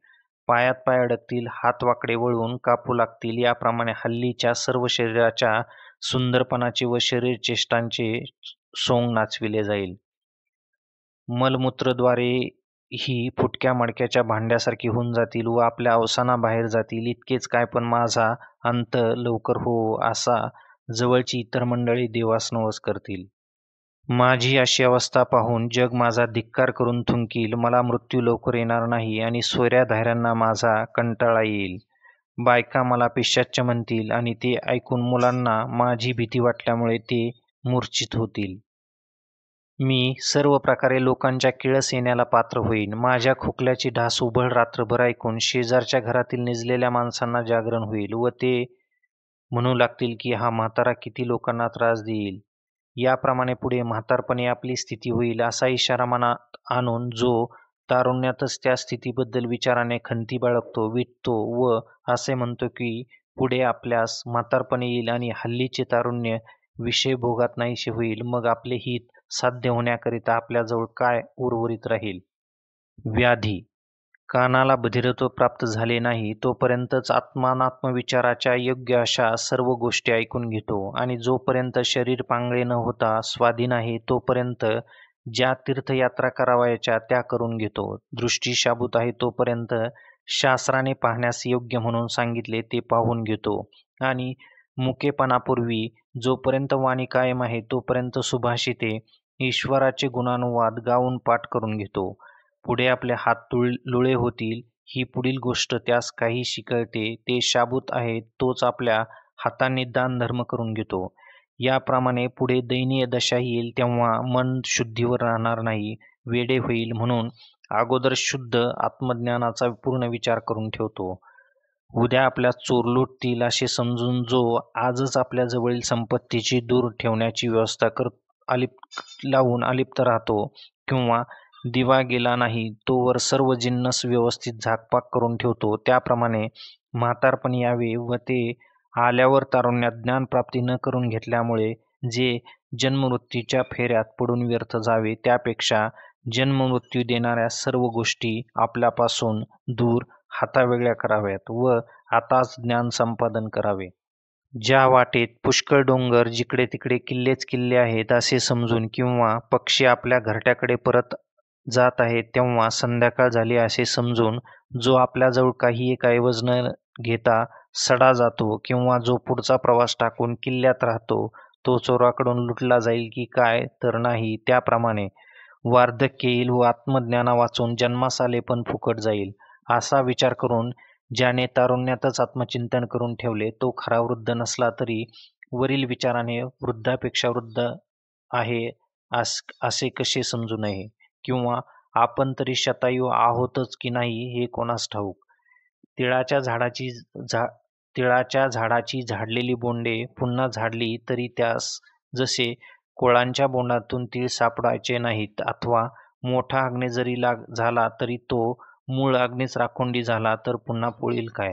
पायात पाय अडकतील, हात वाकडे वळून कापू लागतील. याप्रमाणे हल्लीच्या सर्व शरीराच्या सुंदरपणाचे व शरीर चेष्टांचे सोंग नाचविले जाईल. मलमूत्रद्वारे ही फुटक्या मडक्याच्या भांड्यासारखी होऊन जातील व आपल्या अवसानाबाहेर जातील. इतकेच काय, पण माझा अंत लवकर हो, असा जवळची इतर मंडळी देवास नवस करतील. माझी अशी अवस्था पाहून जग माझा धिक्कार करून थुंकील. मला मृत्यू लवकर येणार नाही आणि सोयऱ्या-धायऱ्यांना माझा कंटाळा येईल. बायका मला पिशाच्च म्हणतील आणि ते ऐकून मुलांना माझी भीती वाटल्यामुळे ते मूर्छित होतील. मी सर्व प्रकारे लोकांच्या किळस येण्याला पात्र होईन. माझ्या खोकल्याची ढास उबळ रात्रभर ऐकून शेजारच्या घरातील निजलेल्या माणसांना जागरण होईल व ते म्हणू लागतील की हा म्हातारा किती लोकांना त्रास देईल. याप्रमाणे पुढे म्हातारपणी आपली स्थिती होईल असा इशारा मनात आणून जो तारुण्यातच त्या स्थितीबद्दल विचाराने खंती बाळगतो, विटतो व असे म्हणतो की पुढे आपल्यास म्हातारपण येईल आणि हल्लीचे तारुण्य विषयभोगात नाहीसे होईल, मग आपले हित साध्य होण्याकरिता आपल्याजवळ काय उर्वरित राहील? व्याधी. कानाला बधिरत्व प्राप्त झाले नाही तोपर्यंतच आत्मानात्मविचाराच्या योग्य अशा सर्व गोष्टी ऐकून घेतो आणि जोपर्यंत शरीर पांगळे न होता स्वाधीन आहे तोपर्यंत ज्या तीर्थयात्रा करावयाच्या त्या करून घेतो. दृष्टी शाबूत आहे तोपर्यंत शास्त्राने पाहण्यास योग्य म्हणून सांगितले ते पाहून घेतो आणि मुकेपणापूर्वी जोपर्यंत वाणी कायम आहे तोपर्यंत सुभाषिते, ईश्वराचे गुणानुवाद गाऊन पाठ करून घेतो. पुढे आपले हात लुळे होतील ही पुढील गोष्ट त्यास काही शिकळते ते शाबूत आहे तोच आपल्या हातांनी दानधर्म करून घेतो. याप्रमाणे पुढे दयनीय दशा येईल तेव्हा मन शुद्धीवर राहणार नाही, वेडे होईल, म्हणून अगोदर शुद्ध आत्मज्ञानाचा पूर्ण विचार करून ठेवतो. उद्या आपल्यास चोर लुटतील असे समजून जो आजच आपल्या जवळील संपत्तीची दूर ठेवण्याची व्यवस्था लावून अलिप्त राहतो किंवा दिवा गेला नाही तोवर सर्व जिन्नस व्यवस्थित झाकपाक करून ठेवतो, त्याप्रमाणे म्हातारपण यावे व ते आल्यावर तारुण्यात ज्ञानप्राप्ती न करून घेतल्यामुळे जे जन्ममृत्यूच्या फेऱ्यात पडून व्यर्थ जावे त्यापेक्षा जन्ममृत्यू देणाऱ्या सर्व गोष्टी आपल्यापासून दूर हातावेगळ्या कराव्यात व आताच ज्ञान संपादन करावे. ज्या वाटेत पुष्कळ डोंगर, जिकडे तिकडे किल्लेच किल्ले आहेत असे समजून किंवा पक्षी आपल्या घरट्याकडे परत जात आहेत तेव्हा संध्याकाळ झाली असे समजून जो आपल्याजवळ काही एक ऐवज न घेता सडा जातो किंवा जो पुढचा प्रवास टाकून किल्ल्यात राहतो तो चोराकडून लुटला जाईल की काय तर नाही, त्याप्रमाणे वार्धक्य येईल व आत्मज्ञाना वाचून जन्मास आले पण फुकट जाईल असा विचार करून ज्याने तारुण्यातच आत्मचिंतन करून ठेवले तो खरा वृद्ध नसला तरी वरील विचाराने वृद्धापेक्षा वृद्ध आहे असे कसे समजू नये किंवा आपण तरी शतायू आहोतच की नाही हे कोणास ठाऊक. तिळाच्या झाडाची झाडलेली बोंडे पुन्हा झाडली तरी त्यास जसे कोळांच्या बोंडातून तीळ सापडायचे नाहीत अथवा मोठा अग्नी जरी झाला तरी तो मूळ अग्नीच राखोंडी झाला तर पुन्हा पोळील काय.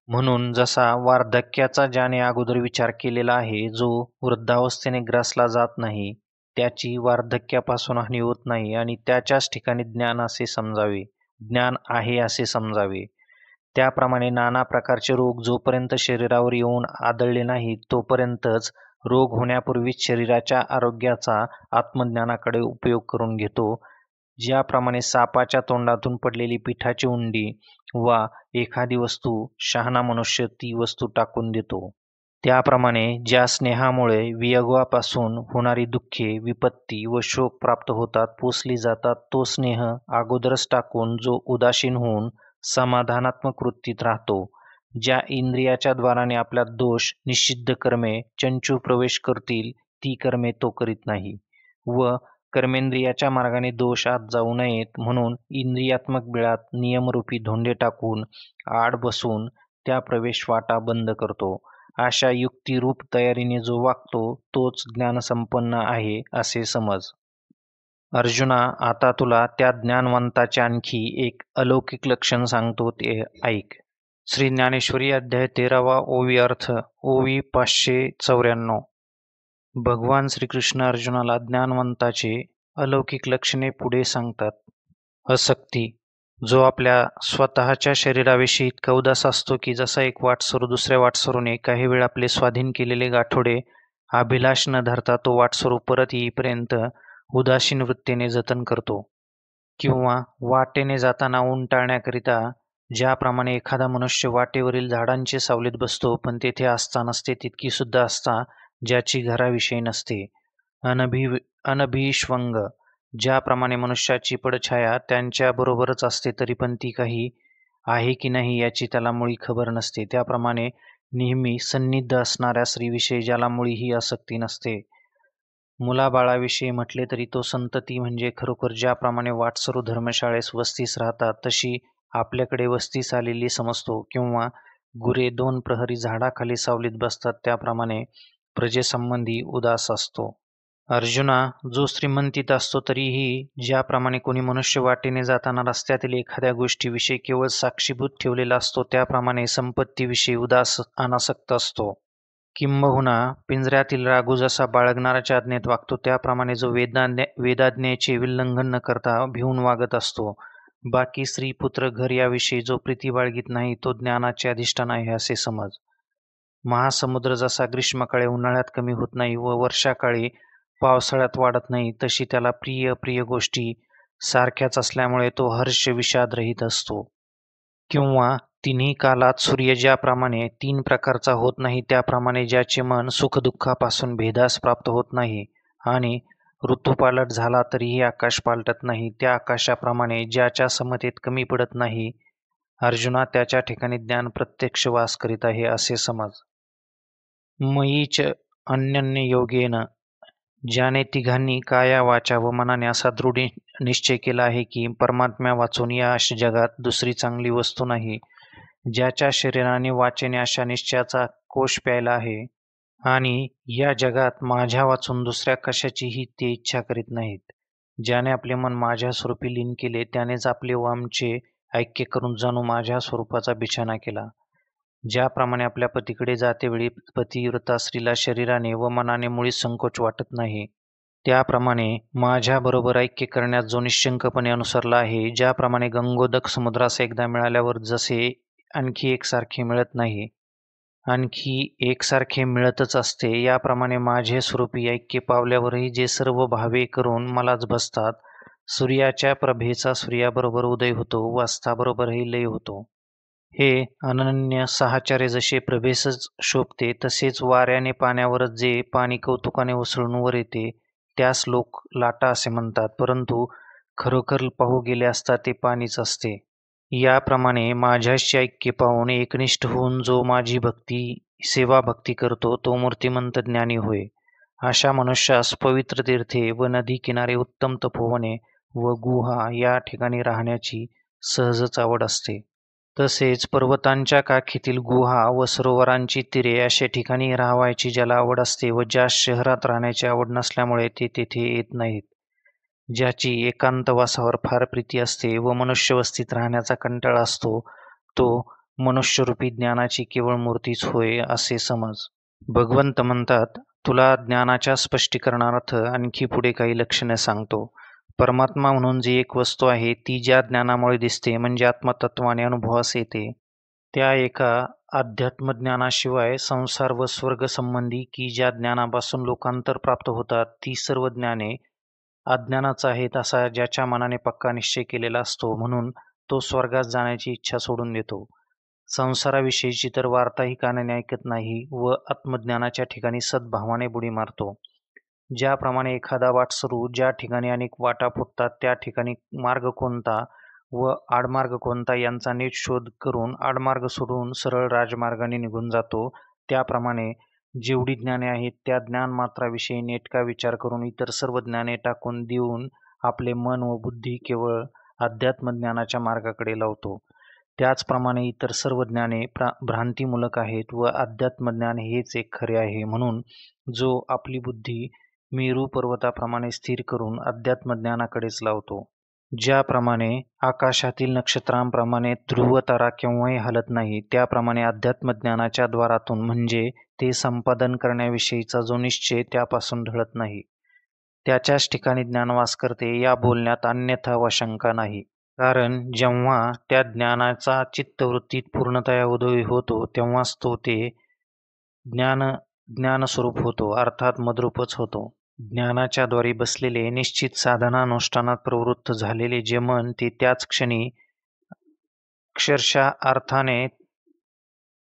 म्हणून जसा वार्धक्याचा ज्याने अगोदर विचार केलेला आहे जो वृद्धावस्थेने ग्रासला जात नाही त्याची वार्धक्यापासून हानी होत नाही आणि त्याच्याच ठिकाणी ज्ञान असे समजावे, ज्ञान आहे असे समजावे. त्याप्रमाणे नाना प्रकारचे रोग जोपर्यंत शरीरावर येऊन आदळले नाहीत तोपर्यंतच रोग होण्यापूर्वीच शरीराच्या आरोग्याचा आत्मज्ञानाकडे उपयोग करून घेतो. ज्याप्रमाणे सापाच्या तोंडातून पडलेली पिठाची उंडी वा एखादी वस्तू शहाणा मनुष्य ती वस्तू टाकून देतो, त्याप्रमाणे ज्या स्नेहामुळे वियोगापासून होणारी दुःखे, विपत्ती व शोक प्राप्त होतात, पोसली जातात, तो स्नेह अगोदरच टाकून जो उदासीन होऊन समाधानात्मक वृत्तीत राहतो, ज्या इंद्रियाच्या द्वाराने आपल्या दोष निषिद्ध कर्मे चंचू प्रवेश करतील ती कर्मे तो करीत नाही व कर्मेंद्रियाच्या मार्गाने दोष आत जाऊ नयेत म्हणून इंद्रियात्मक बिळात नियमरूपी धोंडे टाकून आड बसून त्या प्रवेशवाटा बंद करतो. अशा युक्तिरूप तयारीने जो वागतो तोच ज्ञानसंपन्न आहे असे समज. अर्जुना, आता तुला त्या ज्ञानवंताचे आणखी एक अलौकिक लक्षण सांगतो ते ऐक. श्री ज्ञानेश्वरी अध्याय 13 ओवी अर्थ ओवी 594. भगवान श्रीकृष्ण अर्जुनाला ज्ञानवंताचे अलौकिक लक्षणे पुढे सांगतात. आसक्ती. जो आपल्या स्वतःच्या शरीराविषयी इतका उदास असतो की जसा एक वाटसरू दुसऱ्या वाटसरूने काही वेळ आपले स्वाधीन केलेले गाठोडे अभिलाष न धरता तो वाटसरू परत येईपर्यंत उदासीन वृत्तीने जतन करतो. किंवा वाटेने जाताना ऊन टाळण्याकरिता ज्याप्रमाणे एखादा मनुष्य वाटेवरील झाडांची सावलीत बसतो, पण तेथे आस्था नसते तितकी सुद्धा आस्था ज्याची घराविषयी नसते. अनभि अनभिष्वंग ज्याप्रमाणे मनुष्याची पडछाया त्यांच्याबरोबरच असते तरी पण ती काही आहे की नाही याची त्याला मुळी खबर नसते, त्याप्रमाणे नेहमी सन्निध असणाऱ्या स्त्रीविषयी ज्याला मुळीही आसक्ती नसते. मुलाबाळाविषयी म्हटले तरी तो संतती म्हणजे खरोखर ज्याप्रमाणे वाटसरू धर्मशाळेस वस्तीस राहतात तशी आपल्याकडे वस्तीस आलेली समजतो, किंवा गुरे 2 प्रहरी झाडाखाली सावलीत बसतात त्याप्रमाणे प्रजेसंबंधी उदास असतो. अर्जुना, जो श्रीमंतीत असतो तरीही ज्याप्रमाणे कोणी मनुष्य वाटेने जाताना रस्त्यातील एखाद्या गोष्टीविषयी केवळ साक्षीभूत ठेवलेला असतो त्याप्रमाणे संपत्तीविषयी उदास अनासक्त असतो. किंबहुना पिंजऱ्यातील राघू जसा बाळगणाऱ्याच्या आज्ञेत वागतो त्याप्रमाणे जो वेदाज्ञेचे उल्लंघन न करता भिवून वागत असतो. बाकी स्त्री पुत्र घर याविषयी जो प्रीती बाळगीत नाही तो ज्ञानाचे अधिष्ठान आहे असे समज. महासमुद्र जसा ग्रीष्मकाळी उन्हाळ्यात कमी होत नाही व वर्षाकाळी पावसाळ्यात वाढत नाही, तशी त्याला प्रिय प्रिय गोष्टी सारख्याच असल्यामुळे तो हर्ष विषाद रहित असतो. किंवा तिन्ही कालात सूर्य ज्याप्रमाणे 3 प्रकारचा होत नाही त्याप्रमाणे ज्याचे मन सुखदुःखापासून भेदास प्राप्त होत नाही आणि ऋतुपालट झाला तरीही आकाश पालटत नाही, त्या आकाशाप्रमाणे ज्याच्या समतेत कमी पडत नाही अर्जुना, त्याच्या ठिकाणी ज्ञान प्रत्यक्ष वास करीत आहे असे समज. मयीच अन्यन्य योगेन ज्याने तिघांनी काया वाचा व मनाने असा दृढ निश्चय केला आहे की परमात्म्या वाचून या जगात दुसरी चांगली वस्तू नाही, ज्याच्या शरीराने वाचेने अशा निश्चयाचा कोश प्यायला आहे आणि या जगात माझ्या वाचून दुसऱ्या कशाचीही ते इच्छा करीत नाहीत, ज्याने आपले मन माझ्या स्वरूपी लीन केले त्यानेच आपले व आमचे ऐक्य करून जणू माझ्या स्वरूपाचा बिछाना केला. ज्याप्रमाणे आपल्या पतीकडे जातेवेळी पतिव्रता स्त्रीला शरीराने व मनाने मुळीच संकोच वाटत नाही, त्याप्रमाणे माझ्याबरोबर ऐक्य करण्यास जो निश्चंकपणे अनुसरला आहे, ज्याप्रमाणे गंगोदक समुद्रास एकदा मिळाल्यावर जसे आणखी एकसारखे मिळत नाही, आणखी एकसारखे मिळतच असते, याप्रमाणे माझे स्वरूपी ऐक्य पावल्यावरही जे सर्व भावे करून मलाच बसतात. सूर्याच्या प्रभेचा सूर्याबरोबर उदय होतो व अस्ताबरोबरही लय होतो. हे अनन्य साहचर्य जसे प्रभेसच शोभते तसेच वाऱ्याने पाण्यावरच जे पाणी कौतुकाने उसळून वर येते त्यास लोक लाटा असे म्हणतात, परंतु खरोखर पाहू गेले असता ते पाणीच असते. याप्रमाणे माझ्याशी ऐक्य पाहून एकनिष्ठ होऊन जो माझी सेवा भक्ती करतो तो मूर्तिमंत ज्ञानी होय. अशा मनुष्यास पवित्र तीर्थे व नदी किनारे उत्तम तपोवने व गुहा या ठिकाणी राहण्याची सहजच आवड असते. तसेच पर्वतांच्या काखेतील गुहा व सरोवरांची तीरे अशा ठिकाणी राहावयाची ज्याला आवड असते व ज्यास शहरात राहण्याची आवड नसल्यामुळे ते तेथे येत नाहीत, ज्याची एकांतवासावर फार प्रीती असते व मनुष्यवस्तीत राहण्याचा कंटाळा असतो, तो मनुष्यरूपी ज्ञानाची केवळ मूर्तीच होय असे समज. भगवंत म्हणतात, तुला ज्ञानाच्या स्पष्टीकरणार्थ आणखी पुढे काही लक्षणे सांगतो. परमात्मा म्हणून जी एक वस्तू आहे ती ज्या ज्ञानामुळे दिसते म्हणजे आत्मतत्वाने अनुभवास येते, त्या एका अध्यात्मज्ञानाशिवाय संसार व स्वर्ग संबंधी की ज्या ज्ञानापासून लोकांतर प्राप्त होतात ती सर्व ज्ञाने अज्ञानाच आहेत असा ज्याच्या मनाने पक्का निश्चय केलेला असतो, म्हणून तो स्वर्गास जाण्याची इच्छा सोडून देतो. संसाराविषयीची तर वार्ताही कानाने ऐकत नाही व आत्मज्ञानाच्या ठिकाणी सद्भावाने बुडी मारतो. ज्याप्रमाणे एखादा वाटसरू ज्या ठिकाणी अनेक वाटा फुटतात त्या ठिकाणी मार्ग कोणता व आडमार्ग कोणता यांचा नीट शोध करून आडमार्ग सोडून सरळ राजमार्गाने निघून जातो, त्याप्रमाणे जेवढी ज्ञाने आहेत त्या ज्ञानमात्राविषयी नेटका विचार करून इतर सर्व ज्ञाने टाकून देऊन आपले मन व बुद्धी केवळ अध्यात्मज्ञानाच्या मार्गाकडे लावतो. त्याचप्रमाणे इतर सर्व ज्ञाने भ्रांतीमूलक आहेत व अध्यात्मज्ञान हेच एक खरे आहे. म्हणून जो आपली बुद्धी मेरू पर्वताप्रमाणे स्थिर करून अध्यात्मज्ञानाकडेच लावतो, ज्याप्रमाणे आकाशातील नक्षत्रांप्रमाणे ध्रुवतारा केव्हाही हलत नाही, त्याप्रमाणे अध्यात्मज्ञानाच्या द्वारातून म्हणजे ते संपादन करण्याविषयीचा जो निश्चय त्यापासून ढळत नाही, त्याच्याच ठिकाणी ज्ञानवास करते या बोलण्यात अन्यथा व शंका नाही. कारण जेव्हा त्या ज्ञानाचा चित्तवृत्तीत पूर्णतया उदय होतो तेव्हाच तो ते ज्ञानस्वरूप होतो, अर्थात मद्रूपच होतो. ज्ञानाच्या द्वारे बसलेले, निश्चित साधनानुष्ठानात प्रवृत्त झालेले जे मन ते त्याच क्षणी अक्षरशः अर्थाने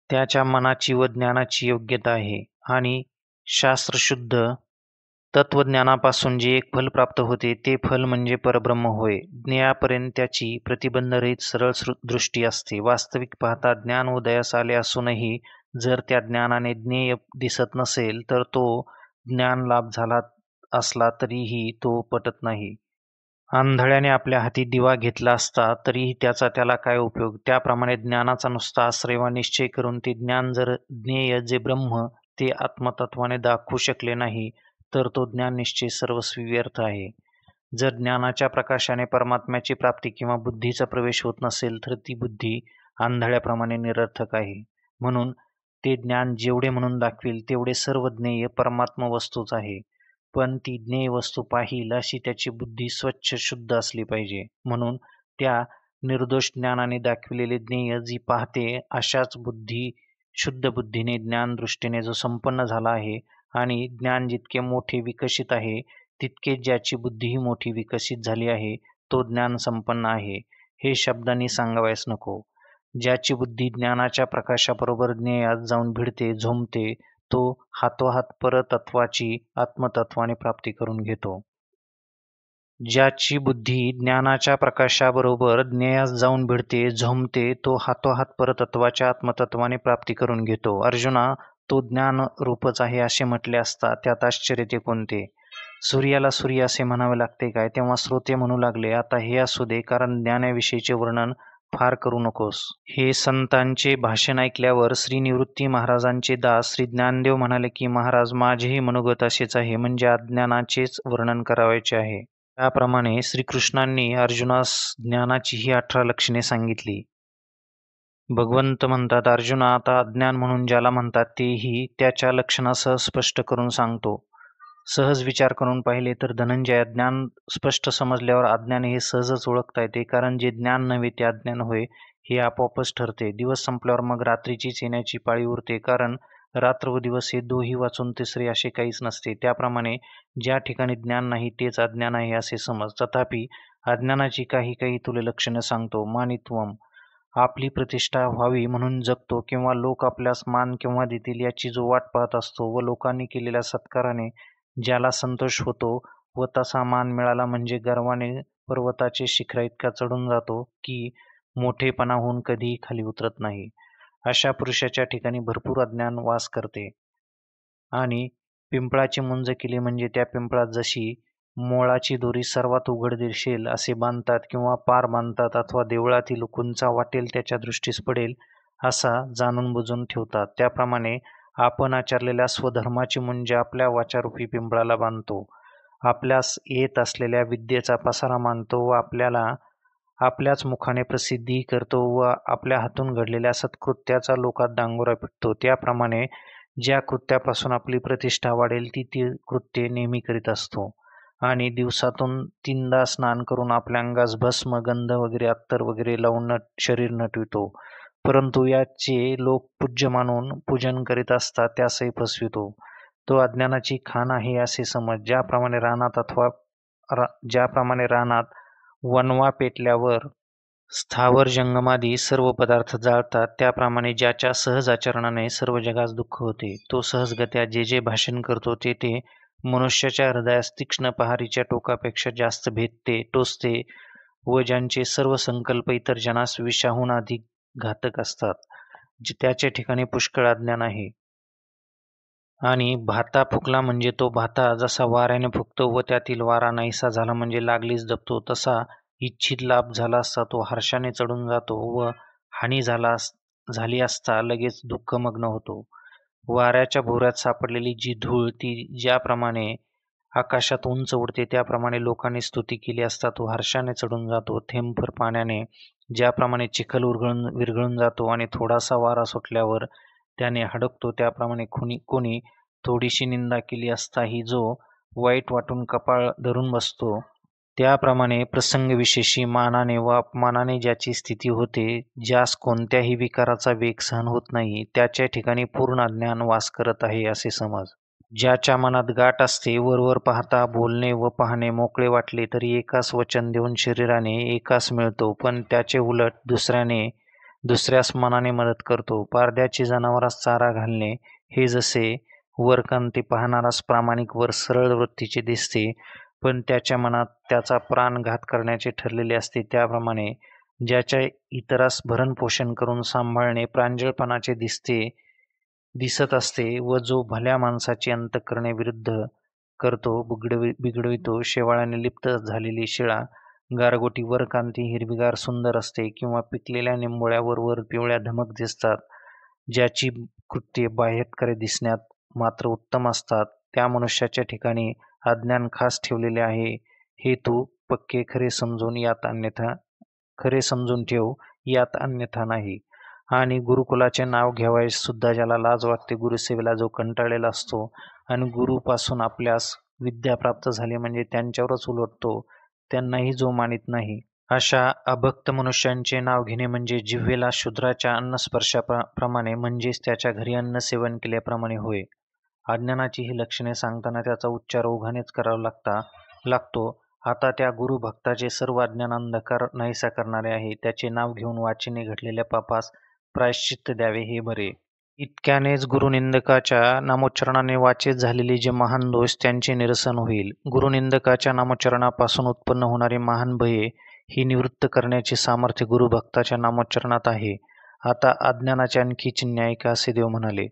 त्याच्या मनाची व ज्ञानाची योग्यता आहे. आणि शास्त्रशुद्ध तत्त्वज्ञानापासून जे एक फल प्राप्त होते ते फल म्हणजे परब्रह्म होय. ज्ञेयापर्यंत त्याची प्रतिबंधरहित सरळ दृष्टी असते. वास्तविक पाहता ज्ञान उदयास आले असूनही जर त्या ज्ञानाने ज्ञेय दिसत नसेल तर तो ज्ञानलाभ झाला असला तरीही तो पटत नाही. आंधळ्याने आपल्या हाती दिवा घेतला असता तरीही त्याला काय उपयोग. त्याप्रमाणे ज्ञानाचा नुसता आश्रय वा निश्चय करून ते ज्ञान जर ज्ञेय जे ब्रह्म ते आत्मतत्वाने दाखवू शकले नाही तर तो ज्ञाननिश्चय सर्वस्वी व्यर्थ आहे. जर ज्ञानाच्या प्रकाशाने परमात्म्याची प्राप्ती किंवा बुद्धीचा प्रवेश होत नसेल तर ती बुद्धी आंधळ्याप्रमाणे निरर्थक आहे. म्हणून ते ज्ञान जेवढे म्हणून दाखवेल तेवढे सर्व ज्ञेय परमात्म वस्तूच आहे. पण ती ज्ञेय वस्तू पाहिल अशी त्याची बुद्धी स्वच्छ शुद्ध असली पाहिजे. म्हणून त्या निर्दोष ज्ञानाने दाखविलेले ज्ञेय जी पाहते अशाच शुद्ध बुद्धीने ज्ञानदृष्टीने जो संपन्न झाला आहे आणि ज्ञान जितके मोठे विकसित आहे तितकेच ज्याची बुद्धीही मोठी विकसित झाली आहे तो ज्ञान संपन्न आहे, हे शब्दांनी सांगावयास नको. ज्याची बुद्धी ज्ञानाच्या प्रकाशाबरोबर ज्ञेयात जाऊन भिडते झोंबते तो हातोहात परतत्वाची आत्मतत्वाने प्राप्ती करून घेतो. ज्याची बुद्धी ज्ञानाच्या प्रकाशाबरोबर ज्ञेयास जाऊन भिडते झोंबते तो हातोहात परतत्वाच्या आत्मतत्वाने प्राप्ती करून घेतो. अर्जुना, तो ज्ञान रूपच आहे असे म्हटले असता त्यात आश्चर्य ते कोणते. सूर्याला सूर्य असे म्हणावे लागते काय. तेव्हा श्रोते म्हणू लागले, आता हे असू दे, कारण ज्ञानाविषयीचे वर्णन फार करू नकोस. हे संतांचे भाषण ऐकल्यावर श्री निवृत्ती महाराजांचे दास श्री ज्ञानदेव म्हणाले की महाराज, माझेही मनोगत असेच आहे, म्हणजे अज्ञानाचेच वर्णन करावयाचे आहे. त्याप्रमाणे श्रीकृष्णांनी अर्जुनास ज्ञानाचीही 18 लक्षणे सांगितली. भगवंत म्हणतात, अर्जुना, आता अज्ञान म्हणून ज्याला म्हणतात तेही त्याच्या लक्षणासह स्पष्ट करून सांगतो. सहज विचार करून पाहिले तर धनंजय, ज्ञान स्पष्ट समजल्यावर अज्ञान हे सहजच ओळखता येते, कारण जे ज्ञान नव्हे ते अज्ञान होय हे आपोआपच ठरते. दिवस संपल्यावर मग रात्रीचीच येण्याची पाळी उरते, कारण रात्र व दिवस हे दोही वाचून तिसरे असे काहीच नसते. त्याप्रमाणे ज्या ठिकाणी ज्ञान नाही तेच अज्ञान आहे असे समज. तथापि अज्ञानाची काही काही तुले लक्षणे सांगतो. मानित्वम, आपली प्रतिष्ठा व्हावी म्हणून जगतो किंवा लोक आपल्यास मान केव्हा देतील याची जो वाट पाहत असतो व लोकांनी केलेल्या सत्काराने ज्याला संतोष होतो व तसा मान मिळाला म्हणजे गर्वाने पर्वताचे शिखराइतका चढून जातो की मोठेपणाहून कधीही खाली उतरत नाही, अशा पुरुषाच्या ठिकाणी भरपूर अज्ञान वास करते. आणि पिंपळाची मुंज केली म्हणजे त्या पिंपळात जशी मोळाची दोरी सर्वात उघड दिसेल असे बांधतात किंवा पार बांधतात, अथवा देवळातील कुंचा वाटेल त्याच्या दृष्टीस पडेल असा जाणून बुजून ठेवतात. त्याप्रमाणे आपण आचरलेल्या स्वधर्माची मुंज आपल्या वाचारूपी पिंपळाला बांधतो, आपल्यास येत असलेल्या विद्येचा पसारा मानतो व आपल्याच मुखाने प्रसिद्धी करतो व आपल्या हातून घडलेल्या सत्कृत्याचा लोकात डांगोरा पिटतो. त्याप्रमाणे ज्या कृत्यापासून आपली प्रतिष्ठा वाढेल ती कृत्ये नेहमी करीत असतो आणि दिवसातून 3दा स्नान करून आपल्या अंगास भस्म, गंध वगैरे, अत्तर वगैरे लावून शरीर नटवितो. परंतु याचे लोक पूज्य मानून पूजन करीत असतात त्यासही फसवितो. तो अज्ञानाची खाण आहे असे समज. ज्याप्रमाणे रानात वणवा पेटल्यावर स्थावर जंगमादी सर्व पदार्थ जाळतात, त्याप्रमाणे ज्याच्या सहज आचरणाने सर्व जगास दुःख होते तो सहजगत्या जे जे भाषण करतो ते मनुष्याच्या हृदयास तीक्ष्ण पहारीच्या टोकापेक्षा जास्त भेदते, टोचते व ज्यांचे सर्व संकल्प इतर जनास विषाहून अधिक घातक असतात, त्याच्या ठिकाणी पुष्कळ अज्ञान आहे. आणि भाता फुकला म्हणजे तो भाता जसा वाऱ्याने फुकतो व त्यातील वारा नाहीसा झाला म्हणजे लागलीच दबतो, तसा इच्छित लाभ झाला असता तो हर्षाने चढून जातो व हानी झाली असता लगेच दुःखमग्न होतो. वाऱ्याच्या भोवऱ्यात सापडलेली जी धूळ ती ज्याप्रमाणे आकाशात उंच उडते त्याप्रमाणे लोकांनी स्तुती केली असता तो हर्षाने चढून जातो. थेंबभर पाण्याने ज्याप्रमाणे चिखल विरघळून जातो आणि थोडासा वारा सुटल्यावर त्याने हडकतो, त्याप्रमाणे कोणी थोडीशी निंदा केली असताही जो वाईट वाटून कपाळ धरून बसतो, त्याप्रमाणे प्रसंगविशेषी मानाने व अपमानाने ज्याची स्थिती होते, ज्यास कोणत्याही विकाराचा वेग सहन होत नाही, त्याच्या ठिकाणी पूर्ण अज्ञान वास करत आहे असे समज. ज्याच्या मनात गाठ असते, वरवर पाहता बोलणे व पाहणे मोकळे वाटले तरी एकास वचन देऊन शरीराने एकास मिळतो, पण त्याचे उलट दुसऱ्यास मनाने मदत करतो. पारध्याची जनावरास चारा घालणे हे जसे वरकांती पाहणारास प्रामाणिक वर सरळ वृत्तीचे दिसते, पण त्याच्या मनात त्याचा प्राणघात करण्याचे ठरलेले असते, त्याप्रमाणे ज्याच्या इतरास भरणपोषण करून सांभाळणे प्रांजळपणाचे दिसत असते व जो भल्या माणसाची अंतःकरणे विरुद्ध करतो, बिघडवितो. शेवाळाने लिप्त झालेली शिळा गारगोटी वरकांती हिरवीगार सुंदर असते किंवा पिकलेल्या निंबोळ्यावर वर पिवळ्या धमक दिसतात. ज्याची कृत्ये बाह्यत्कारे दिसण्यात मात्र उत्तम असतात, त्या मनुष्याच्या ठिकाणी अज्ञान खास ठेवलेले आहे, हे तू पक्के खरे समजून ठेव, यात अन्यथा नाही. आणि गुरुकुलाचे नाव घ्यावयास सुद्धा ज्याला लाज वाटते, गुरुसेवेला जो कंटाळलेला असतो आणि गुरुपासून आपल्यास विद्या प्राप्त झाली म्हणजे त्यांच्यावरच उलटतो, त्यांनाही जो मानित नाही, अशा अभक्त मनुष्यांचे नाव घेणे म्हणजे जिव्हेला शूद्राच्या अन्नस्पर्शाप्रमाणे, म्हणजेच त्याच्या घरी अन्न सेवन केल्याप्रमाणे होय. अज्ञानाची ही लक्षणे सांगताना त्याचा उच्चार ओघानेच करावा लागतो. आता त्या गुरुभक्ताचे सर्व अज्ञान अंधकार नाहीसा करणारे आहे. त्याचे नाव घेऊन वाचेने घडलेल्या पापास प्रायश्चित्त द्यावे हे बरे. इतक्यानेच गुरुनिंदकाच्या नामोच्चारणाने वाचेत झालेले जे महान दोष त्यांचे निरसन होईल. गुरुनिंदकाच्या नामोच्चारणापासून उत्पन्न होणारी महान भये ही निवृत्त करण्याचे सामर्थ्य गुरुभक्ताच्या नामोच्चारणात आहे. आता अज्ञानाचे आणखी चिन्ह ऐका, असे देव म्हणाले.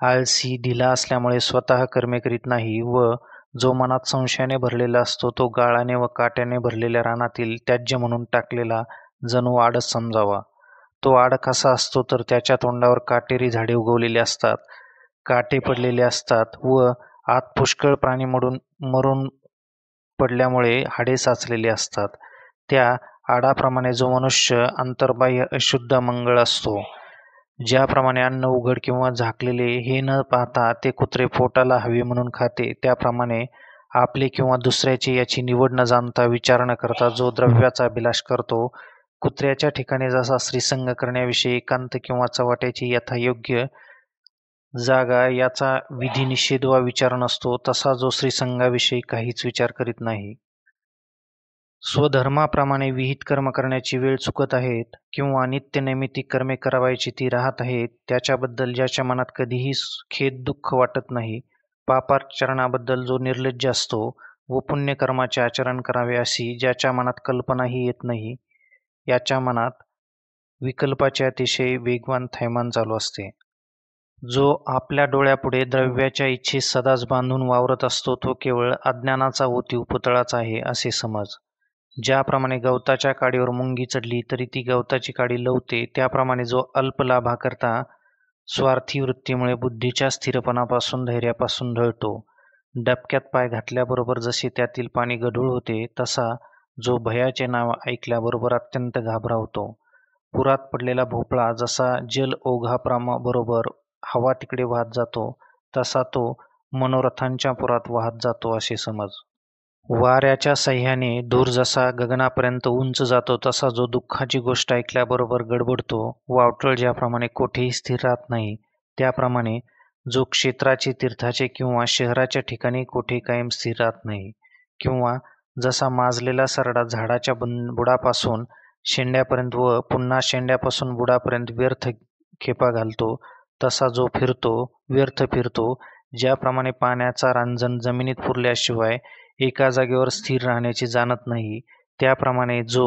आळसी ढिला असल्यामुळे स्वतः कर्मे करीत नाही व जो मनात संशयाने भरलेला असतो तो गाळाने व काट्याने भरलेल्या रानातील त्याज्य म्हणून टाकलेला जणू आडच समजावा. तो आड कसा असतो तर त्याच्या तोंडावर काटेरी झाडे उगवलेली असतात, काटे पडलेले असतात व आत पुष्कळ प्राणी मरून पडल्यामुळे हाडे साचलेली असतात. त्या आडाप्रमाणे जो मनुष्य अंतर्बाह्य अशुद्ध मंगळ असतो, ज्याप्रमाणे अन्न उघड किंवा झाकलेले हे न पाहता ते कुत्रे पोटाला हवे म्हणून खाते, त्याप्रमाणे आपले किंवा दुसऱ्याचे याची निवड न जाणता विचार न करता जो द्रव्याचा अभिलाष करतो, कुत्र्याच्या ठिकाणी जसा श्रीसंग करण्याविषयी एकांत किंवा चव्हाट्याची यथायोग्य जागा याचा विधी निषेध वा विचार नसतो, तसा जो श्रीसंगाविषयी काहीच विचार करीत नाही. स्वधर्माप्रमाणे विहित कर्म करण्याची वेळ चुकत आहेत किंवा नित्यनैमित्तिक कर्मे करावयाची ती राहत आहेत, त्याच्याबद्दल ज्याच्या मनात कधीही खेद दुःख वाटत नाही, पापाचरणाबद्दल जो निर्लज्ज असतो व पुण्यकर्माचे आचरण करावे अशी ज्याच्या मनात कल्पनाही येत नाही, याच्या मनात विकल्पाचे अतिशय वेगवान थैमान चालू असते. जो आपल्या डोळ्यापुढे द्रव्याच्या इच्छेस सदाच बांधून वावरत असतो, तो केवळ अज्ञानाचा ओतीव पुतळाच आहे असे समज. ज्याप्रमाणे गवताच्या काडीवर मुंगी चढली तरी ती गवताची काडी लवते, त्याप्रमाणे जो अल्प लाभाकरता स्वार्थी वृत्तीमुळे बुद्धीच्या स्थिरपणापासून धैर्यापासून ढळतो. डबक्यात पाय घातल्याबरोबर जसे त्यातील पाणी गढूळ होते, तसा जो भयाचे नाव ऐकल्याबरोबर अत्यंत घाबरावतो. पुरात पडलेला भोपळा जसा जल ओघाबरोबर हवा तिकडे वाहत जातो, तसा तो मनोरथांच्या पुरात वाहत जातो असे समज. वाऱ्याच्या सह्याने धूर जसा गगनापर्यंत उंच जातो, तसा जो दुःखाची गोष्ट ऐकल्याबरोबर गडबडतो, वावटळ ज्याप्रमाणे कोठेही स्थिर राहत नाही, त्याप्रमाणे जो क्षेत्राचे, तीर्थाचे किंवा शहराच्या ठिकाणी कोठे कायम स्थिर राहत नाही, किंवा जसा माजलेला सरडा झाडाच्या बुडापासून शेंड्यापर्यंत व पुन्हा शेंड्यापासून बुडापर्यंत व्यर्थ खेपा घालतो, तसा जो व्यर्थ फिरतो, ज्याप्रमाणे पाण्याचा रांजण जमिनीत पुरल्याशिवाय एका जागेवर स्थिर राहण्याची जाणत नाही, त्याप्रमाणे जो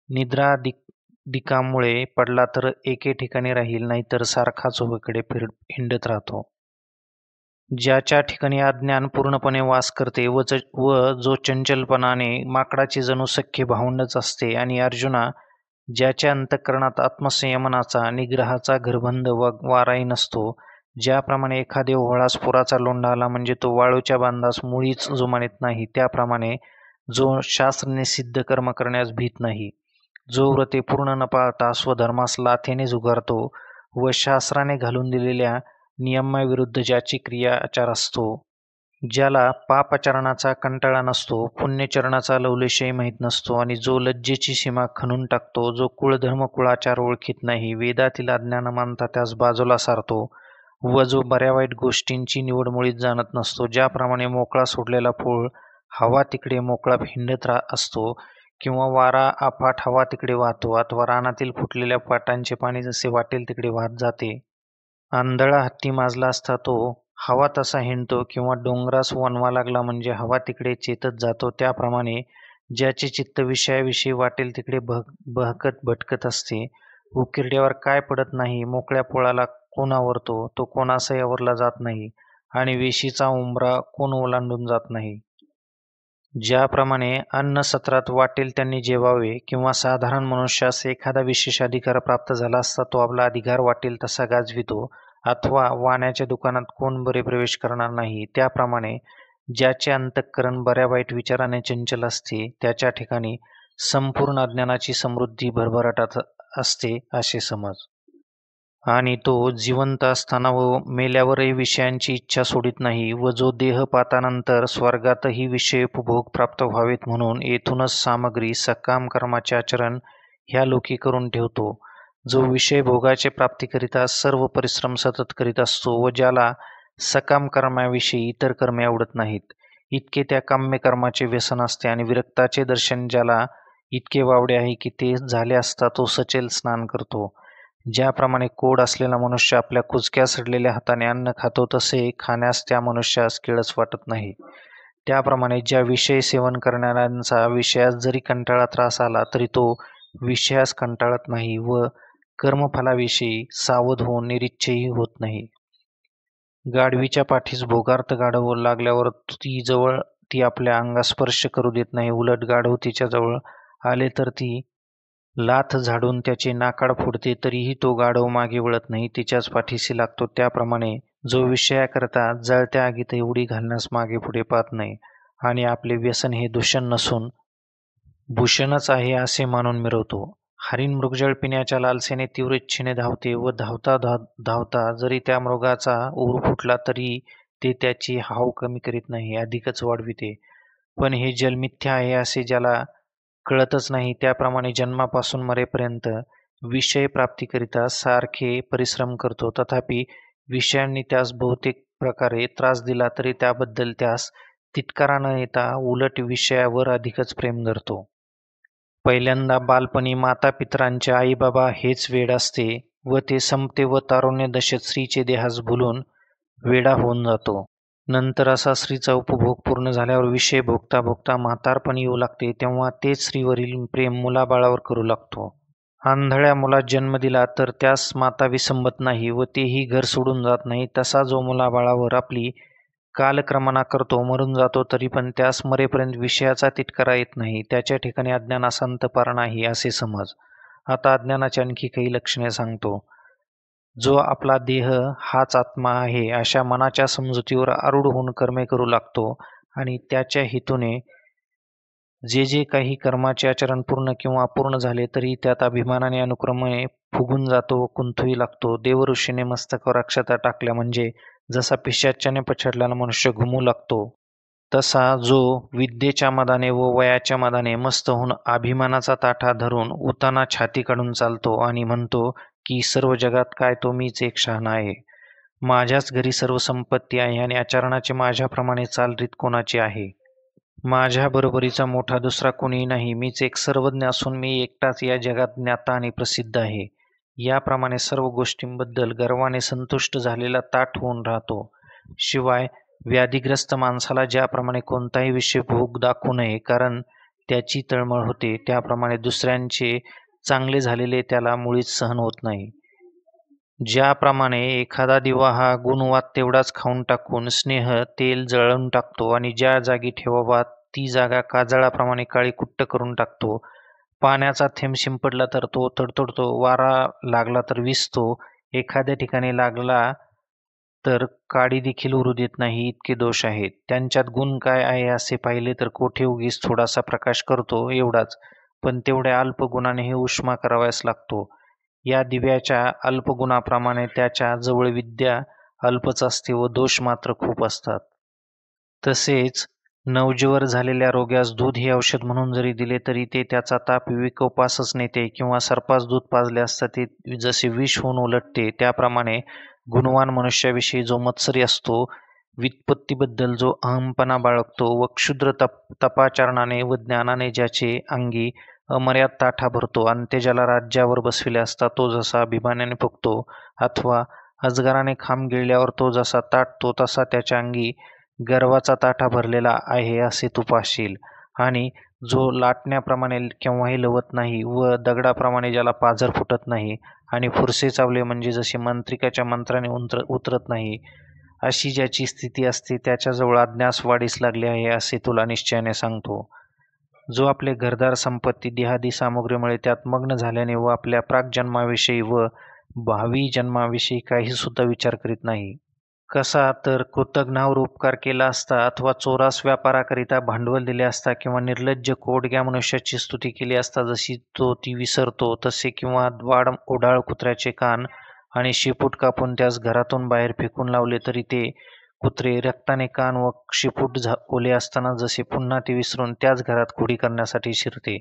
निद्रादिकामुळे पडला तर एके ठिकाणी राहील, नाहीतर सारखा चोहीकडे हिंडत राहतो. ज्याच्या ठिकाणी अज्ञान पूर्णपणे वास करते व जो चंचलपणाने माकडाची जणू सख्खे भावंडच असते, आणि अर्जुना, ज्याच्या अंतःकरणात आत्मसंयमनाचा निग्रहाचा घरबंध व वाराही नसतो, ज्याप्रमाणे एखादे ओहळास पुराचा लोंढा आला म्हणजे तो वाळूच्या बांधास मुळीच जुमानीत नाही, त्याप्रमाणे जो शास्त्रनिषिद्ध कर्म करण्यास भीत नाही, जो व्रते पूर्ण न पाळता स्वधर्मास लाथेने झुगारतो व शास्त्राने घालून दिलेल्या नियमाविरुद्ध ज्याची क्रियाचार असतो, ज्याला पापाचरणाचा कंटाळा नसतो, पुण्यचरणाचा लवलेशही माहीत नसतो, आणि जो लज्जेची सीमा खणून टाकतो, जो कुळधर्म कुळाचार ओळखीत नाही, वेदातील अज्ञान मानता त्यास बाजूला सारतो, व जो बऱ्या वाईट गोष्टींची निवड मुळीच जाणत नसतो. ज्याप्रमाणे मोकळा सोडलेला पूल हवा तिकडे मोकळा हिंडत असतो किंवा वारा अफाट हवा तिकडे वाहतो अथवा रानातील फुटलेल्या पाटांचे पाणी जसे वाटेल तिकडे वाहत जाते. आंधळा हत्ती माजला असता तो हवा तसा हिंडतो किंवा डोंगरास वणवा लागला म्हणजे हवा तिकडे चेतत जातो. त्याप्रमाणे ज्याचे चित्त विषयाविषयी वाटेल तिकडे बहकत भटकत असते, उकिरड्यावर काय पडत नाही, मोकळ्या पोळाला कोण आवरतो, तो कोणासही आवरला जात नाही आणि वेशीचा उंबरा कोण ओलांडून जात नाही. ज्याप्रमाणे अन्न सत्रात वाटेल त्यांनी जेवावे किंवा साधारण मनुष्यास एखादा विशेष अधिकार प्राप्त झाला असता तो आपला अधिकार वाटेल तसा गाजवितो अथवा वाण्याच्या दुकानात कोण बरे प्रवेश करणार नाही, त्याप्रमाणे ज्याचे अंतःकरण बऱ्या वाईट विचाराने चंचल असते त्याच्या ठिकाणी संपूर्ण अज्ञानाची समृद्धी भरभराटात असते असे समज. आणि तो जिवंत असताना व मेल्यावरही विषयांची इच्छा सोडित नाही व जो देह पातानंतर स्वर्गातही विषय उपभोग प्राप्त व्हावेत म्हणून येथूनच सामग्री सकाम कर्माचे आचरण ह्या लोकी करून ठेवतो, जो विषय भोगाचे प्राप्तीकरिता सर्व परिश्रम सतत करीत असतो व ज्याला सकाम कर्माविषयी इतर कर्मे आवडत नाहीत, इतके त्या काम्य कर्माचे व्यसन असते. आणि विरक्ताचे दर्शन ज्याला इतके वावडे आहे की ते झाले असता तो सचेल स्नान करतो. ज्याप्रमाणे कोड असलेला मनुष्य आपल्या कुचक्या सडलेल्या हाताने अन्न खातो तसे खाण्यास त्या मनुष्यास किळस वाटत नाही. त्याप्रमाणे ज्या विषय सेवन करणाऱ्यांचा विषयास जरी कंटाळा त्रास आला तरी तो विषयास कंटाळत नाही व कर्मफलाविषयी सावध होऊन निरिच्छेही होत नाही. गाढवीच्या पाठीस भोगार्थ गाढव लागल्यावर ती आपल्या अंगास स्पर्श करू देत नाही, उलट गाढव तिच्या जवळ आले तर ती लाथ झाडून त्याचे नाकाड फोडते, तरीही तो गाढव मागे वळत नाही, तिच्याच पाठीशी लागतो. त्याप्रमाणे जो विषयाकरता जळत्या आगीत उडी घालण्यास मागे पुढे पाहत नाही आणि आपले व्यसन हे दूषण नसून भूषणच आहे असे मानून मिरवतो. हरिण मृगजळ पिण्याच्या लालसेने तीव्र इच्छेने धावते व धावता धावता जरी त्या मृगाचा ऊर फुटला तरी ते त्याची हाव कमी करीत नाही, अधिकच वाढविते. पण हे जल मिथ्या आहे असे ज्याला कळतच नाही, त्याप्रमाणे जन्मापासून मरेपर्यंत विषय प्राप्तीकरिता सारखे परिश्रम करतो, तथापि विषयांनी त्यास बहुतेक प्रकारे त्रास दिला तरी त्याबद्दल त्यास तिटकारा न येता उलट विषयावर अधिकच प्रेम धरतो. पहिल्यांदा बालपणी माता पितरांचे आई बाबा हेच वेड असते व ते संपते व तारुण्य दशेत स्त्रीचे देहास भुलून वेडा होऊन जातो. नंतर असा स्त्रीचा उपभोग पूर्ण झाल्यावर विषय भोगता भोगता म्हातारपणी येऊ लागते, तेव्हा तेच स्त्रीवरील प्रेम मुलाबाळावर करू लागतो. आंधळ्या मुलास जन्म दिला तर त्यास माता विसंबत नाही व तेही घर सोडून जात नाही. तसा जो मुलाबाळावर आपली कालक्रमणा करतो, मरून जातो, तरी पण त्यास मरेपर्यंत विषयाचा तिटकारा येत नाही, त्याच्या ठिकाणी अज्ञानाचा अंत पार नाही असे समज. आता अज्ञानाची आणखी काही लक्षणे सांगतो. जो आपला देह हाच आत्मा आहे अशा मनाच्या समजुतीवर आरूढ होऊन कर्मे करू लागतो आणि त्याच्या हेतूने जे काही कर्माचे आचरण पूर्ण किंवा अपूर्ण झाले तरी त्यात अभिमानाने अनुक्रमे फुगून जातो व कुंथूही लागतो. देवऋषीने मस्तकावर अक्षता टाकल्या म्हणजे जसा पिशाच्याने पछाडलेला मनुष्य घुमू लागतो, तसा जो विद्येच्या मदाने व वयाच्या मदाने मस्त होऊन अभिमानाचा ताठा धरून उताना छाती काढून चालतो आणि म्हणतो की सर्व जगात काय तो मीच एक शहाणा आहे, माझ्याच घरी सर्व संपत्ती आहे आणि आचरणाचे माझ्याप्रमाणे चालरीत कोणाची आहे, माझ्या बरोबरीचा मोठा दुसरा कोणीही नाही, मीच एक सर्वज्ञ असून मी एकटाच या जगात ज्ञाता आणि प्रसिद्ध आहे. याप्रमाणे सर्व गोष्टींबद्दल गर्वाने संतुष्ट झालेला ताठ होऊन राहतो. शिवाय व्याधिग्रस्त माणसाला ज्याप्रमाणे कोणताही विषय भोग दाखवू नये कारण त्याची तळमळ होते, त्याप्रमाणे दुसऱ्यांचे चांगले झालेले त्याला मुळीच सहन होत नाही. ज्याप्रमाणे एखादा दिवा हा गुणवात तेवढाच खाऊन टाकून स्नेह तेल जळून टाकतो आणि ज्या जागी ठेवावा ती जागा काजळाप्रमाणे काळी कुट्ट करून टाकतो, पाण्याचा थेंब शिंपडला तर तो तडतडतो, वारा लागला तर विझतो, एखाद्या ठिकाणी लागला तर काडी देखील उरू देत नाही, इतके दोष आहेत. त्यांच्यात गुण काय आहे असे पाहिले तर कोठे उगीच थोडासा प्रकाश करतो एवढाच, पण तेवढ्या अल्प गुणानेही उष्मा करावयास लागतो. या दिव्याच्या अल्पगुणाप्रमाणे त्याच्या जवळ विद्या अल्पच असते व दोष मात्र खूप असतात. तसेच नवजीवर झालेल्या रोग्यास दूध हे औषध म्हणून जरी दिले तरी ते त्याचा ताप विकोपासच नेते किंवा सर्पास दूध पाजले असता ते जसे विष होऊन उलटते, त्याप्रमाणे गुणवान मनुष्याविषयी जो मत्सरी असतो, व्युत्पत्तीबद्दल जो अहमपणा बाळगतो व क्षुद्र तपाचरणाने व ज्ञानाने ज्याचे अंगी अमर्याद ताठा भरतो आणि ते ज्याला राज्यावर बसविले असता तो जसा अभिमानाने फुगतो, अथवा अजगराने खांब गिळल्यावर तो जसा ताठतो तसा त्याच्या अंगी गर्वाचा ताठा भरलेला आहे असे तू पाहशील. आणि जो लाटण्याप्रमाणे केव्हाही लवत नाही व दगडाप्रमाणे ज्याला पाझर फुटत नाही आणि फुरसे चावले म्हणजे जसे मंत्रिकाच्या मंत्राने उतरत नाही, अशी ज्याची स्थिती असते त्याच्याजवळ अज्ञास वाढीस लागले आहे असे तुला निश्चयाने सांगतो. जो आपले घरदार संपत्ती देहादी सामुग्रीमुळे त्यात मग्न झाल्याने व आपल्या प्रागजन्माविषयी व भावी जन्माविषयी काही सुद्धा विचार करीत नाही. कसा तर कृतघ्नावर उपकार केला असता अथवा चोरास व्यापाराकरिता भांडवल दिले असता किंवा निर्लज्ज कोडग्या मनुष्याची स्तुती केली असता जशी तो ती विसरतो तसे, किंवा ओढाळ कुत्र्याचे कान आणि शेपूट कापून त्यास घरातून बाहेर फेकून लावले तरी ते कुत्रे रक्ताने कान व शेपूट ओले असताना जसे पुन्हा ते विसरून त्याच घरात खोडी करण्यासाठी शिरते.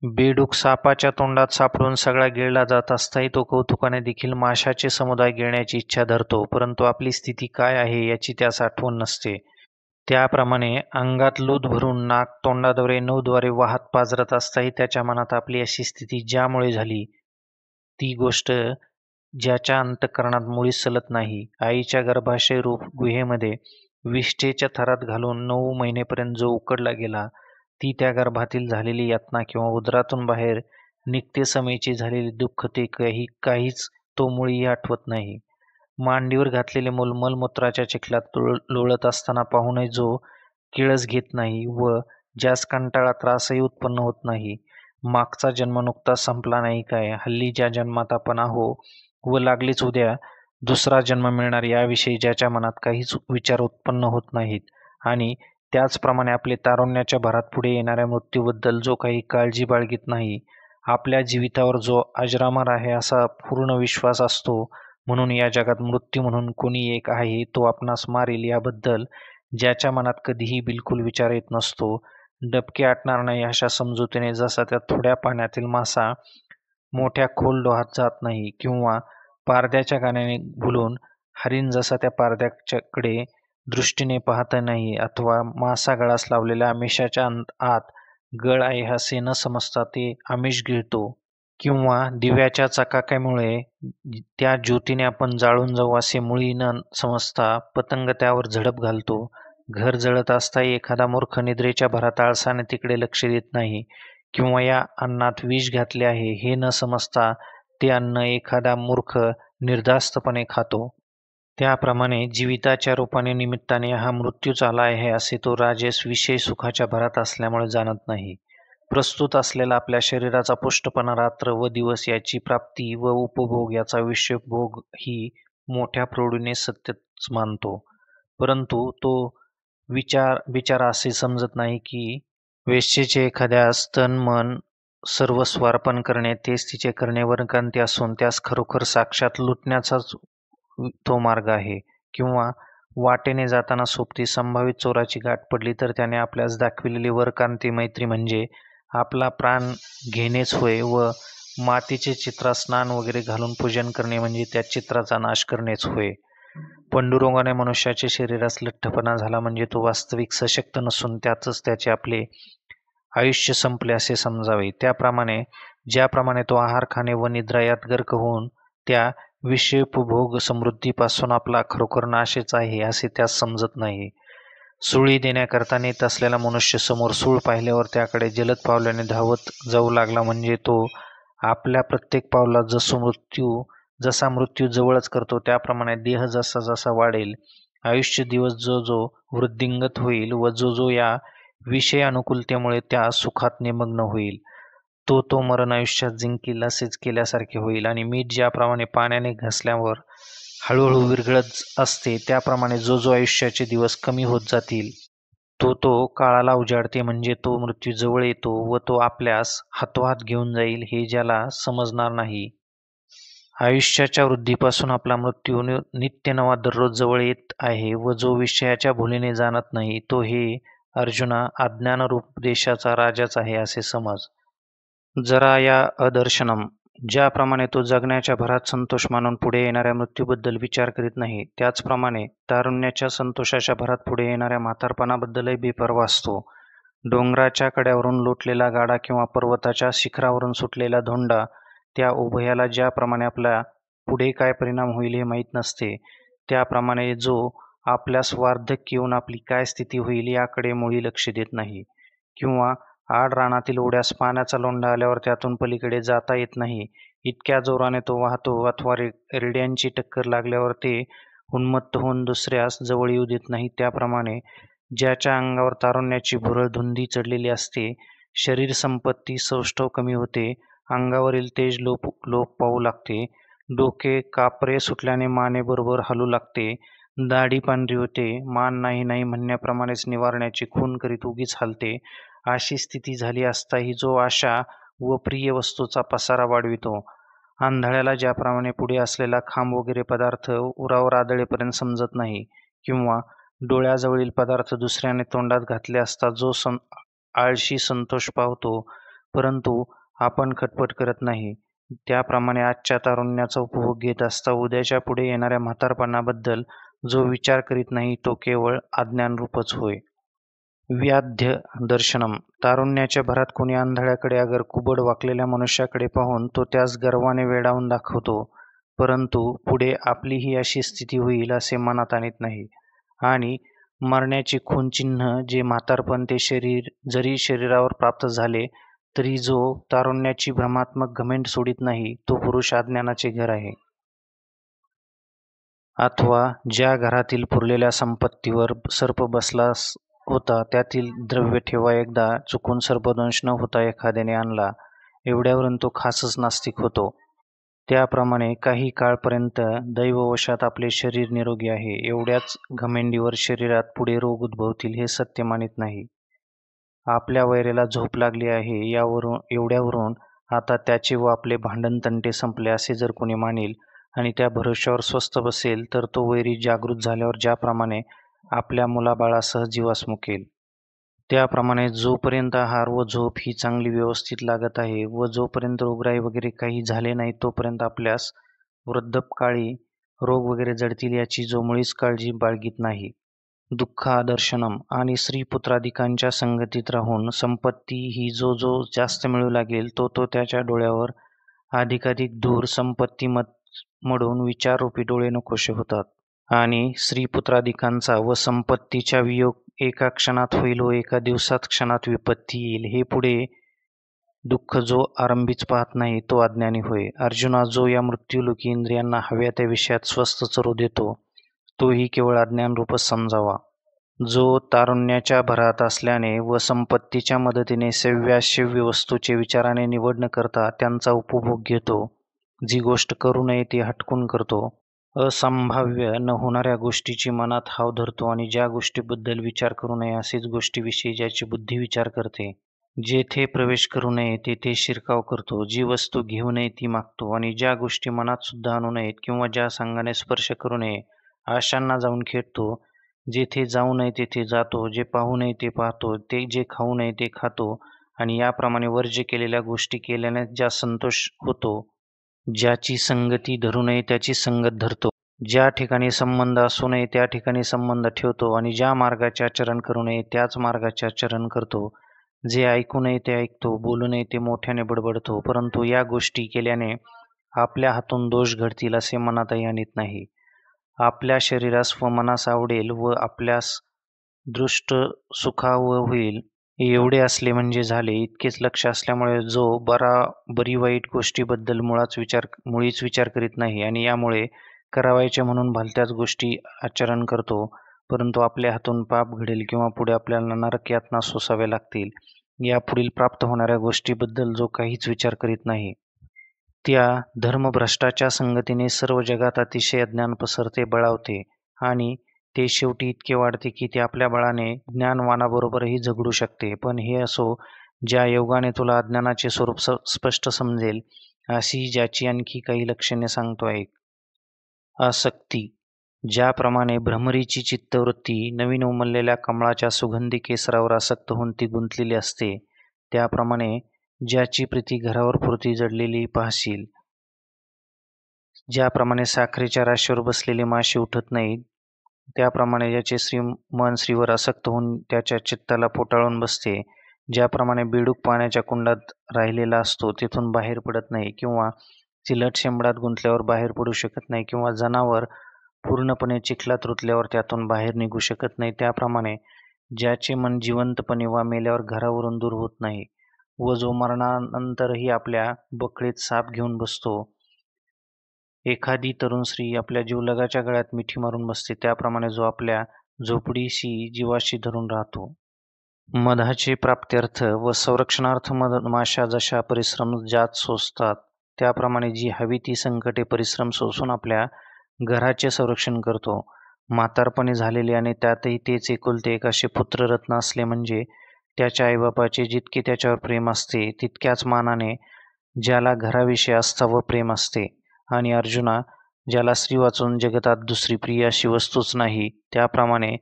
बेडूक सापाच्या तोंडात सापडून सगळा गिळला जात असताही तो कौतुकाने देखील माशाचे समुदाय गिळण्याची इच्छा धरतो, परंतु आपली स्थिती काय आहे याची त्यास आठवण नसते. त्याप्रमाणे अंगात लूत भरून नाक तोंडाद्वारे नऊद्वारे वाहत पाझरत असताही त्याच्या मनात आपली अशी स्थिती ज्यामुळे झाली ती गोष्ट ज्याच्या अंतःकरणात मुळीच चलत नाही. आईच्या गर्भाशय रूप गुहेमध्ये विष्ठेच्या थरात घालून 9 महिनेपर्यंत जो उकडला गेला, ती त्या गर्भातील झालेली यातना किंवा उदरातून बाहेर निघतेसमयीची झालेली दुःख ते काहीच तो मुळीही आठवत नाही. मांडीवर घातलेले मूल मलमूत्राच्या चिखलात लोळत असताना पाहूनही जो किळस घेत नाही व ज्यास कंटाळा त्रासही उत्पन्न होत नाही. मागचा जन्म नुकताच संपला नाही काय, हल्ली ज्या जन्मात आपण आहो व लागलीच उद्या दुसरा जन्म मिळणार याविषयी ज्याच्या मनात काहीच विचार उत्पन्न होत नाहीत, आणि त्याचप्रमाणे आपले तारुण्याच्या भरात पुढे येणाऱ्या मृत्यूबद्दल जो काही काळजी बाळगीत नाही, आपल्या जीवितावर जो अजरामर आहे असा पूर्ण विश्वास असतो, म्हणून या जगात मृत्यू म्हणून कोणी एक आहे तो आपणास मारेल याबद्दल ज्याच्या मनात कधीही बिलकुल विचार येत नसतो, डबके आटणार नाही अशा समजुतीने जसा त्या थोड्या पाण्यातील मासा मोठ्या खोल डोहात जात नाही, किंवा पारद्याच्या गाण्याने भुलून हरिण जसा त्या पारद्याच्याकडे दृष्टीने पाहत नाही, अथवा मासा गळास लावलेल्या आमिषाच्या आत गळ आहे असे न समजता ते आमिष गिळतो, किंवा दिव्याच्या चकाक्यामुळे त्या ज्योतीने आपण जाळून जाऊ असे मुळी न समजता पतंग त्यावर झडप घालतो. घर जळत असताही एखादा मूर्ख निद्रेच्या भरात आळसाने तिकडे लक्ष देत नाही, किंवा या अन्नात विष घातले आहे हे न समजता ते अन्न एखादा मूर्ख निर्धास्तपणे खातो. त्याप्रमाणे जीविताच्या रूपाने निमित्ताने हा मृत्यूच आला आहे असे तो राजेस विषय सुखाच्या भरात असल्यामुळे जाणत नाही. प्रस्तुत असलेला आपल्या शरीराचा पुष्टपणा रात्र व दिवस याची प्राप्ती व उपभोग याचा विषयभोग ही मोठ्या प्रौढीने सत्यच मानतो, परंतु तो बिचारा असे समजत नाही की वेश्येचे एखाद्यास तन मन सर्वस्व अर्पण करणे तेच तिचे करणे वर्णकांती असून त्यास खरोखर साक्षात लुटण्याचाच तो मार्ग आहे, किंवा वाटेने जाताना सोबती संभावित चोराची गाठ पडली तर त्याने आपल्यास दाखविलेली वरकांती मैत्री म्हणजे आपला प्राण घेणेच होय, व मातीचे चित्रात स्नान वगैरे घालून पूजन करणे म्हणजे त्या चित्राचा नाश करणेच होय. पंडुरोगाने मनुष्याचे शरीरास लठ्ठपणा झाला म्हणजे तो वास्तविक सशक्त नसून त्यातच त्याचे आपले आयुष्य संपले असे समजावे. त्याप्रमाणे ज्याप्रमाणे तो आहार खाणे व निद्रा यात गर्क होऊन त्या विषयोपभोग समृद्धीपासून आपला खरोखर नाशच आहे असे त्यास समजत नाही. सुळी देण्याकरता नेत असलेला मनुष्य समोर सूळ पाहिल्यावर त्याकडे जलद पावलाने धावत जाऊ लागला म्हणजे तो आपल्या प्रत्येक पावलात जसा मृत्यू जवळच करतो, त्याप्रमाणे देह जसा जसा वाढेल, आयुष्य दिवस जो वृद्धिंगत होईल व जो या विषय अनुकूलतेमुळे त्या सुखात निमग्न होईल, तो मरण आयुष्यात जिंकील असेच केल्यासारखे होईल. आणि मीठ ज्याप्रमाणे पाण्याने घासल्यावर हळूहळू विरघळत असते, त्याप्रमाणे जो आयुष्याचे दिवस कमी होत जातील तो काळाला उजाडते म्हणजे तो मृत्यू जवळ येतो व तो आपल्यास हातोहात घेऊन जाईल हे ज्याला समजणार नाही. आयुष्याच्या वृद्धीपासून आपला मृत्यू नित्य नवा दररोज जवळ येत आहे व जो विषयाच्या भुलीने जाणत नाही तो हे अर्जुना अज्ञानरूप देशाचा राजाच आहे असे समज. जरा या अदर्शनम ज्याप्रमाणे तो जगण्याच्या भरात संतोष मानून पुढे येणाऱ्या मृत्यूबद्दल विचार करीत नाही, त्याचप्रमाणे तारुण्याच्या संतोषाच्या भरात पुढे येणाऱ्या म्हातारपणाबद्दलही बेपर्वा असतो. डोंगराच्या कड्यावरून लोटलेला गाडा किंवा पर्वताच्या शिखरावरून सुटलेला धोंडा, त्या उभयाला ज्याप्रमाणे आपल्या पुढे काय परिणाम होईल हे माहीत नसते, त्याप्रमाणे जो आपल्यास वार्धक्य येऊन आपली काय स्थिती होईल याकडे मुळी लक्ष देत नाही. किंवा आड रानातील ओढ्यास पाण्याचा लोंढा आल्यावर त्यातून पलीकडे जाता येत नाही, इतक्या जोराने तो वाहतो, अथवा रेड्यांची टक्कर लागल्यावर ते उन्मत्त होऊन दुसऱ्यास जवळ येऊ देत नाही, त्याप्रमाणे ज्याच्या अंगावर तारुण्याची भुरळ धुंदी चढलेली असते, शरीर संपत्ती सौष्ठव कमी होते, अंगावरील तेज लोप पावू लागते, डोके कापरे सुटल्याने मानेबरोबर हलू लागते, दाढी पांढरी होते, मान नाही नाही म्हणण्याप्रमाणेच निवारण्याची खून करीत उगीच हलते, अशी स्थिती झाली असताही जो आशा व प्रिय वस्तूचा पसारा वाढवितो, आंधळ्याला ज्याप्रमाणे पुढे असलेला खांब वगैरे पदार्थ उरावर आदळेपर्यंत समजत नाही, किंवा डोळ्याजवळील पदार्थ दुसऱ्याने तोंडात घातले असता जो आळशी संतोष पावतो, परंतु आपण खटपट करत नाही, त्याप्रमाणे आजच्या तारुण्याचा उपभोग घेत असता उद्याच्या पुढे येणाऱ्या म्हातारपणाबद्दल जो विचार करीत नाही, तो केवळ अज्ञानरूपच होय. व्याध्य दर्शनम. तारुण्याच्या भरात कोणी आंधळ्याकडे अगर कुबड वाकलेल्या मनुष्याकडे पाहून तो त्यास गर्वाने वेडावून दाखवतो, परंतु पुढे आपलीही अशी स्थिती होईल असे मनात आणत नाही. आणि मरण्याचे खून चिन्ह जे म्हातारपण ते जरी शरीरावर प्राप्त झाले, तरी जो तारुण्याची भ्रमात्मक घमेंड सोडित नाही, तो पुरुष अज्ञानाचे घर आहे. अथवा ज्या घरातील पुरलेल्या संपत्तीवर सर्प बसला होता, त्यातील द्रव्य ठेवा एकदा चुकून सर्पदंश न होता एखाद्याने आणला, एवढ्यावरून तो खासच नास्तिक होतो. त्याप्रमाणे काही काळपर्यंत दैववशात आपले शरीर निरोगी आहे, एवढ्याच घमेंडीवर शरीरात पुढे रोग उद्भवतील हे सत्य मानित नाही. आपल्या वैरेला झोप लागली आहे एवढ्यावरून आता त्याचे व आपले भांडणतंटे संपले असे जर कोणी मानेल आणि त्या भरोश्यावर स्वस्थ बसेल, तर तो वैरी जागृत झाल्यावर ज्याप्रमाणे आपल्या मुलाबाळासह जीवास मुकेल, त्याप्रमाणे जोपर्यंत आहार व झोप ही चांगली व्यवस्थित लागत आहे व जोपर्यंत रोगराई वगैरे काही झाले नाही, तोपर्यंत आपल्यास वृद्धपकाळी रोग वगैरे जडतील याची जो मुळीच काळजी बाळगीत नाही. दुःखादर्शनम. आणि स्त्रीपुत्रादिकांच्या संगतीत राहून संपत्ती ही जो जास्त मिळू लागेल, तो त्याच्या डोळ्यावर अधिकाधिक दूर संपत्ती मडून विचाररूपी डोळे नकोशे होतात. आणि स्त्रीपुत्रादिकांचा व संपत्तीच्या वियोग एका क्षणात होईल व एका दिवसात क्षणात विपत्ती येईल, हे पुढे दुःख जो आरंभीच पाहत नाही, तो अज्ञानी होय. अर्जुना, जो या मृत्यूलोकी इंद्रियांना हव्या त्या विषयात स्वस्थ चरू देतो, तोही केवळ अज्ञानरूपच समजावा. जो तारुण्याच्या भरात असल्याने व संपत्तीच्या मदतीने सेव्यासेव्य वस्तूचे विचाराने निवड न करता त्यांचा उपभोग घेतो, जी गोष्ट करू नये ती हटकून करतो, असंभाव्य न होणाऱ्या गोष्टीची मनात हाव धरतो आणि ज्या गोष्टीबद्दल विचार करू नये अशीच गोष्टीविषयी ज्याची बुद्धी विचार करते, जेथे प्रवेश करू नये तेथे शिरकाव करतो, जी वस्तू घेऊ नये ती मागतो आणि ज्या गोष्टी मनात सुद्धा आणू नयेत किंवा ज्या संघाने स्पर्श करू नये अशांना जाऊन खेळतो, जेथे जाऊ नये तेथे जातो, जे पाहू नये ते पाहतो, ते जे खाऊ नये ते खातो आणि याप्रमाणे वर्ज्य केलेल्या गोष्टी केल्याने ज्या संतोष होतो, ज्याची संगती धरू नये त्याची संगत धरतो, ज्या ठिकाणी संबंध असू नये त्या ठिकाणी संबंध ठेवतो आणि ज्या मार्गाचे आचरण करू नये त्याच मार्गाचे आचरण करतो, जे ऐकू नये ते ऐकतो, बोलू नये ते मोठ्याने बडबडतो, परंतु या गोष्टी केल्याने आपल्या हातून दोष घडतील असे मनातही आणत नाही. आपल्या शरीरास व मनास आवडेल व आपल्यास दृष्ट सुखावह होईल एवढे असले म्हणजे झाले, इतकेच लक्ष असल्यामुळे जो बरी वाईट गोष्टीबद्दल मुळीच विचार करीत नाही आणि यामुळे करावायचे म्हणून भलत्याच गोष्टी आचरण करतो, परंतु आपल्या हातून पाप घडेल किंवा पुढे आपल्याला नरक यातना सोसाव्या लागतील, यापुढील प्राप्त होणाऱ्या गोष्टीबद्दल जो काहीच विचार करीत नाही, त्या धर्मभ्रष्टाच्या संगतीने सर्व जगात अतिशय अज्ञान पसरते, बळावते आणि ते शेवटी इतके वाढते की ते आपल्या बळाने ज्ञानवानाबरोबरही झगडू शकते. पण हे असो, ज्या योगाने तुला अज्ञानाचे स्वरूप स्पष्ट समजेल अशी ज्याची आणखी काही लक्षणे सांगतो ऐक. आसक्ती. ज्याप्रमाणे भ्रमरीची चित्तवृत्ती नवीन उमललेल्या कमळाच्या सुगंधी केसरावर आसक्त होऊन ती गुंतलेली असते, त्याप्रमाणे ज्याची प्रीती घरावर पुरती जडलेली पाहशील. ज्याप्रमाणे साखरेच्या राशीवर बसलेले माशी उठत नाहीत, त्याप्रमाणे ज्याचे मन स्त्रीवर आसक्त होऊन त्याच्या चित्ताला पोटाळून बसते, ज्याप्रमाणे बेडूक पाण्याच्या कुंडात राहिलेला असतो, तिथून बाहेर पडत नाही, किंवा चिलट शेंबडात गुंतल्यावर बाहेर पडू शकत नाही, किंवा जनावर पूर्णपणे चिखलात रुतल्यावर त्यातून बाहेर निघू शकत नाही, त्याप्रमाणे ज्याचे मन जिवंतपणे वा मेल्यावर घरावरून दूर होत नाही, व जो मरणानंतरही आपल्या बकळीत साप घेऊन बसतो, एखादी तरुण स्त्री आपल्या जिवलगाच्या गळ्यात मिठी मारून बसते, त्याप्रमाणे जो आपल्या झोपडीशी जीवाशी धरून राहतो. मधाचे प्राप्त्यर्थ व संरक्षणार्थ माशा जशा परिश्रम ज्यात सोसतात, त्याप्रमाणे जी हवी ती संकटे परिश्रम सोसून आपल्या घराचे संरक्षण करतो. म्हातारपणे झालेले आणि त्यातही तेच एकुलते एक असे पुत्ररत्न असले म्हणजे त्याच्या आईबापाचे जितके त्याच्यावर प्रेम असते, तितक्याच मानाने ज्याला घराविषयी आस्था व प्रेम असते. आणि अर्जुना, ज्याला स्त्री वाचून जगतात दुसरी प्रिय अशी वस्तूच नाही, त्याप्रमाणे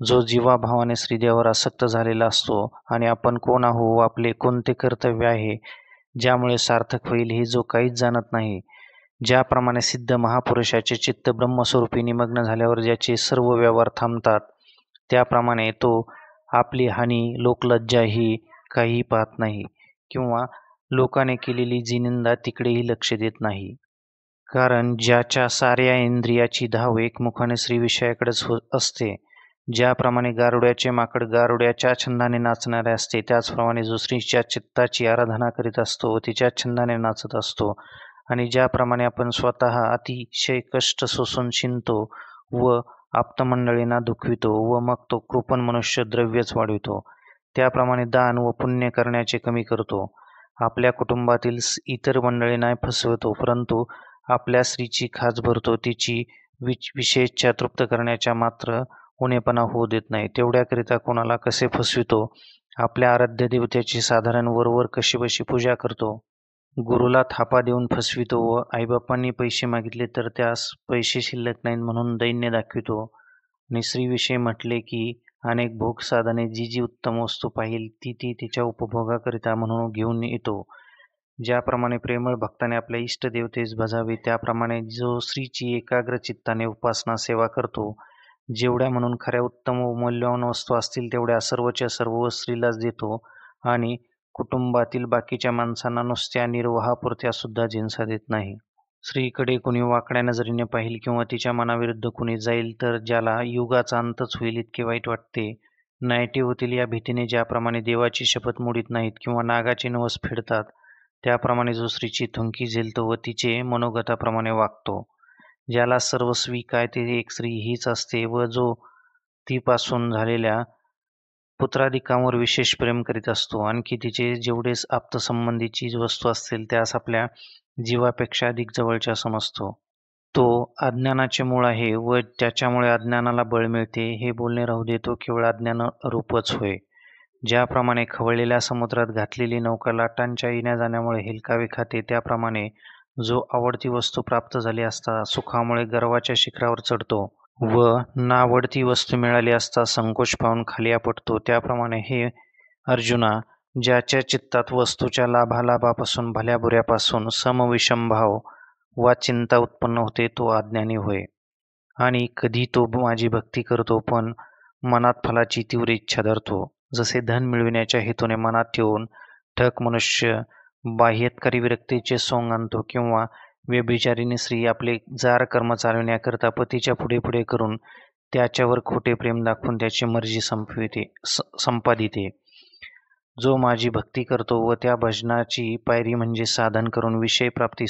जो जीवाभावाने श्रीदेवावर आसक्त झालेला असतो आणि आपण कोण आहो व आपले कोणते कर्तव्य आहे ज्यामुळे सार्थक होईल हे जो काहीच जाणत नाही, ज्याप्रमाणे सिद्ध महापुरुषाचे चित्त ब्रह्मस्वरूपी निमग्न झाल्यावर ज्याचे सर्व व्यवहार थांबतात, त्याप्रमाणे तो आपली हानी लोकलज्जा ही काहीही पाहत नाही, किंवा लोकाने केलेली जी निंदा तिकडेही लक्ष देत नाही. कारण ज्याच्या साऱ्या इंद्रियाची धाव एकमुखाने श्रीविषयाकडेच असते, ज्याप्रमाणे गारुड्याचे माकड गारुड्याच्या छंदाने नाचणारे असते, त्याचप्रमाणे जो स्त्रीच्या चित्ताची आराधना करीत असतो व तिच्या छंदाने नाचत असतो, आणि ज्याप्रमाणे आपण स्वतः अतिशय कष्ट सोसून शिंतो व आप्तमंडळींना दुखवितो व मग तो कृपण मनुष्य द्रव्यच वाढवितो, त्याप्रमाणे दान व पुण्य करण्याचे कमी करतो. आपल्या कुटुंबातील इतर मंडळींना फसवतो, परंतु आपल्या स्त्रीची खाच भरतो, तिची विशेच्छा तृप्त करण्याच्या मात्र उणेपणा होऊ देत नाही. तेवढ्याकरिता कोणाला कसे फसवितो, आपल्या आराध्य देवतेची साधारण वरवर कशीबशी पूजा करतो, गुरुला थापा देऊन फसवितो व आईबापांनी पैसे मागितले तर त्यास पैसे शिल्लक नाहीत म्हणून दैन्य दाखवितो. आणि स्त्रीविषयी म्हटले की अनेक भोग साधने जी जी उत्तम वस्तू पाहिल ती ती तिच्या उपभोगाकरिता म्हणून घेऊन येतो. ज्याप्रमाणे प्रेमळ भक्ताने आपल्या इष्टदेवतेस भजावे, त्याप्रमाणे जो स्त्रीची एकाग्र चित्ताने उपासना सेवा करतो, जेवढ्या म्हणून खऱ्या उत्तम व मौल्यवान वस्तू असतील तेवढ्या सर्वच्या सर्व स्त्रीलाच देतो, आणि कुटुंबातील बाकीच्या माणसांना नुसत्या निर्वाहापुरत्या सुद्धा जिन्सा देत नाही. स्त्रीकडे कुणी वाकड्या नजरेने पाहिल किंवा तिच्या मनाविरुद्ध कुणी जाईल तर ज्याला युगाचा अंतच होईल इतके वाईट वाटते. नायटे होतील या भीतीने ज्याप्रमाणे देवाची शपथ मोडीत नाहीत किंवा नागाचे नवस फेडतात, त्याप्रमाणे जो स्त्रीची थुंकी झेलतो व तिचे मनोगताप्रमाणे वागतो, ज्याला सर्वस्वी काय ते एक स्त्री हीच असते व जो तीपासून झालेल्या पुत्राधिकांवर विशेष प्रेम करीत असतो, आणखी तिचे जेवढे आप्तसंबंधीची वस्तू असतील त्यास आपल्या जीवापेक्षा अधिक जवळच्या समजतो. तो अज्ञानाचे मूळ आहे व त्याच्यामुळे अज्ञानाला बळ मिळते हे बोलणे राहू दे, तो केवळ अज्ञानरूपच होय. ज्याप्रमाणे खवळलेल्या समुद्रात घातलेली नौका लाटांच्या येण्या जाण्यामुळे हेलकावे खाते, त्याप्रमाणे जो आवडती वस्तू प्राप्त झाली असता सुखामुळे गर्वाच्या शिखरावर चढतो व नावडती वस्तू मिळाली असता संकोच पाहून खाली आपटतो, त्याप्रमाणे हे अर्जुना, ज्याच्या चित्तात वस्तूच्या लाभालाभापासून भल्याबुऱ्यापासून समविषमभाव वा चिंता उत्पन्न होते तो अज्ञानी होय. आणि कधी तो माझी भक्ती करतो पण मनात फलाची तीव्र इच्छा धरतो, जसे धन मिळविण्याच्या हेतूने मनात ठेवून ठग मनुष्य बाह्यत्कारी विरक्तीचे सोंग आणतो, किंवा व्यभिचारिणी स्त्री आपले जार कर्म चालविण्याकरता पतीच्या पुढे पुढे करून त्याच्यावर खोटे प्रेम दाखवून त्याची मर्जी संपादिते. जो माझी भक्ती करतो व त्या भजनाची पायरी म्हणजे साधन करून विषयप्राप्ती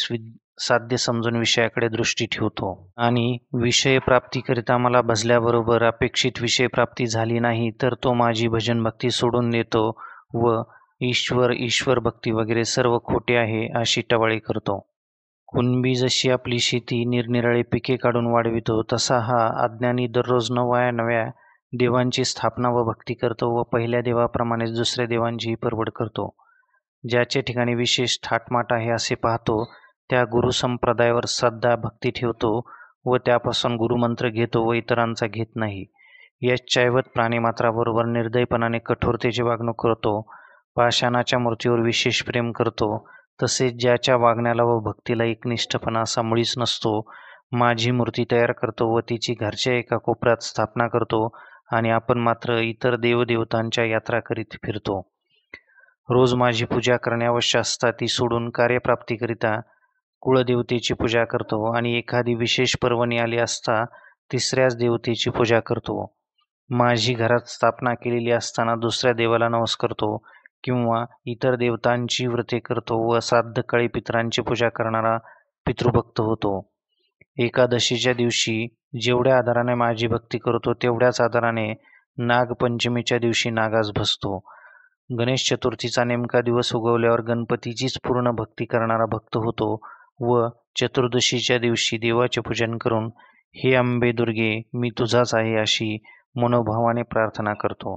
साध्य समजून विषयाकडे दृष्टी ठेवतो, आणि विषयप्राप्तीकरिता मला भजल्याबरोबर अपेक्षित विषयप्राप्ती झाली नाही तर तो माझी भजन भक्ती सोडून देतो व ईश्वर भक्ती वगैरे सर्व खोटे आहे अशी टवाळी करतो. कुणबी जशी आपली शेती निरनिराळी पिके काढून वाढवितो, तसा हा अज्ञानी दररोज नव्या देवांची स्थापना व भक्ती करतो व पहिल्या देवाप्रमाणेच दुसऱ्या देवांचीही परवड करतो. ज्याचे ठिकाणी विशेष थाटमाट आहे असे पाहतो, त्या गुरुसंप्रदायावर श्रद्धा भक्ती ठेवतो व त्यापासून गुरुमंत्र घेतो व इतरांचा घेत नाही. यश्चैवत प्राणीमात्राबरोबर निर्दयपणाने कठोरतेची वागणूक करतो, पाषाणाच्या मूर्तीवर विशेष प्रेम करतो, तसेच ज्याच्या वागण्याला व भक्तीला एकनिष्ठपणा असा मुळीच नसतो, माझी मूर्ती तयार करतो व तिची घरच्या एका कोपऱ्यात स्थापना करतो आणि आपण मात्र इतर देवदेवतांच्या यात्रा करीत फिरतो. रोज माझी पूजा करणे आवश्यक असता ती सोडून कार्यप्राप्तीकरिता कुळदेवतेची पूजा करतो आणि एखादी विशेष पर्वणी आली असता तिसऱ्याच देवतेची पूजा करतो. माझी घरात स्थापना केलेली असताना दुसऱ्या देवाला नमस्कारतो किंवा इतर देवतांची व्रते करतो व श्राद्धकाळी पितरांची पूजा करणारा पितृभक्त होतो. एकादशीच्या दिवशी जेवढ्या आदराने माझी भक्ती करतो तेवढ्याच आदराने नागपंचमीच्या दिवशी नागास भजतो. गणेश चतुर्थीचा नेमका दिवस उगवल्यावर गणपतीचीच पूर्ण भक्ती करणारा भक्त होतो व चतुर्दशीच्या दिवशी देवाचे पूजन करून हे अंबे दुर्गे मी तुझाच आहे अशी मनोभावाने प्रार्थना करतो.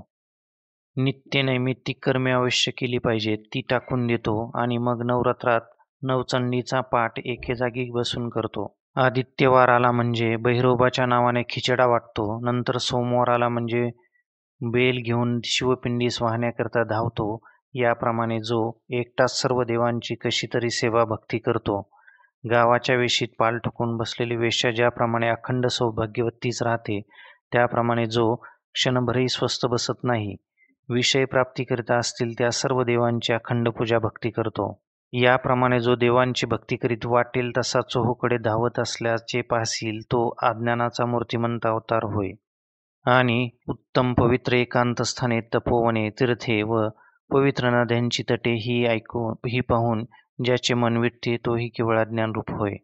नित्य नैमित्तिक कर्मे अवश्य केली पाहिजेत ती टाकून देतो आणि मग नवरात्रात नवचंडीचा पाठ एके जागी बसून करतो. आदित्यवार आला म्हणजे भैरोबाच्या नावाने खिचडा वाटतो. नंतर सोमवार आला म्हणजे बेल घेऊन शिवपिंडीस वाहण्याकरता धावतो. याप्रमाणे जो एकटाच सर्व देवांची कशी तरी सेवा भक्ती करतो. गावाच्या वेशीत पाल ठोकून बसलेली वेश्या ज्याप्रमाणे अखंड सौभाग्यवतीच राहते, त्याप्रमाणे जो क्षणभरही स्वस्थ बसत नाही, विषय प्राप्तीकरिता असतील त्या सर्व देवांची अखंड पूजा भक्ती करतो. याप्रमाणे जो देवांची भक्ती करीत वाटेल तसा चोहोकडे धावत असल्याचे पाहशील तो अज्ञानाचा मूर्तिमंत अवतार होय. आणि उत्तम पवित्र एकांतस्थाने, तपोवने, तीर्थे व पवित्र नद्यांची तटे ही पाहून ज्याचे मन विटते तोही केवळ अज्ञानरूप होय.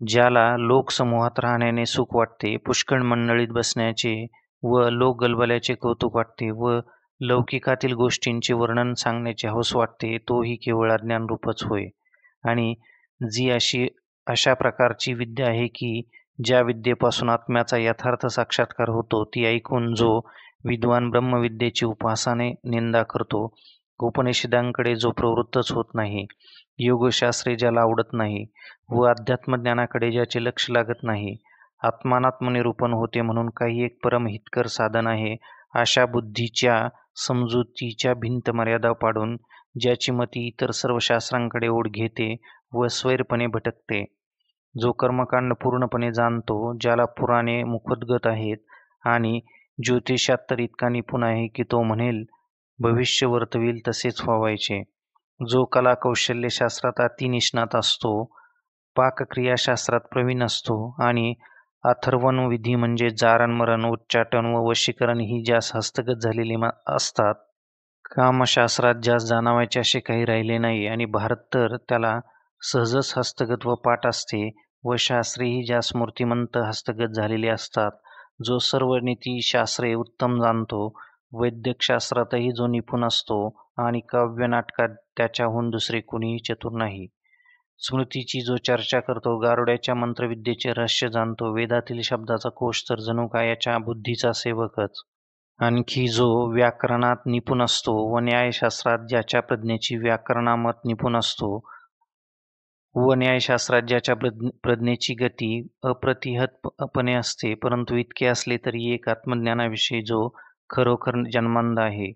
ज्याला लोकसमूहात राहण्याने सुख वाटते, पुष्कळ मंडळीत बसण्याचे व लोकगलबल्याचे कौतुक वाटते व लौकिकातील गोष्टींचे वर्णन सांगण्याचे हौस वाटते, तोही केवळ अज्ञानरूपच होय. आणि जी अशा प्रकारची विद्या आहे की ज्या विद्येपासून आत्म्याचा यथार्थ साक्षात्कार होतो, ती ऐकून जो विद्वान ब्रह्मविद्येची उपासाने निंदा करतो, उपनिषदांकडे जो प्रवृत्तच होत नाही, योगशास्त्रे ज्याला आवडत नाही व अध्यात्मज्ञानाकडे ज्याचे लक्ष लागत नाही, आत्मानात्मनिरूपण होते म्हणून काही एक परमहितकर साधन आहे अशा बुद्धीच्या समजुतीच्या भिंत मर्यादा पाडून ज्याची मती इतर सर्व शास्त्रांकडे ओढ घेते व स्वैरपणे भटकते, जो कर्मकांड पूर्णपणे जाणतो, ज्याला पुराणे मुखोद्गत आहेत आणि ज्योतिषात तर इतका निपुण आहे की तो म्हणेल भविष्य वर्तविल तसेच व्हावायचे, जो कला कौशल्यशास्त्रात अतिनिष्णात असतो, पाकक्रियाशास्त्रात प्रवीण असतो आणि अथर्वण विधी म्हणजे जारणमरण, उच्चाटन व वशीकरण ही ज्यास हस्तगत झालेली असतात. कामशास्त्रात ज्यास जाणावायचे असे काही राहिले नाही आणि भारत तर त्याला सहजच हस्तगत व पाठ असते व शास्त्रेही ज्यास मूर्तिमंत हस्तगत झालेली असतात, जो सर्व नीतिशास्त्रे उत्तम जाणतो, वैद्यकशास्त्रातही जो निपुण असतो आणि काव्यनाटकात त्याच्याहून दुसरे कोणीही चतुर नाही, स्मृतीची जो चर्चा करतो, गारुड्याच्या मंत्रविद्येचे रहस्य जाणतो, वेदातील शब्दाचा कोश तर जणू काय याच्या बुद्धीचा सेवकच, आणखी जो व्याकरणात निपुण असतो व न्यायशास्त्रात ज्याच्या प्रज्ञेची व्याकरणामत निपुण असतो व न्यायशास्त्रात ज्याच्या प्रज्ञेची गती अप्रतिहतपणे असते, परंतु इतके असले तरी एक आत्मज्ञानाविषयी जो खरोखर जन्मांध आहे,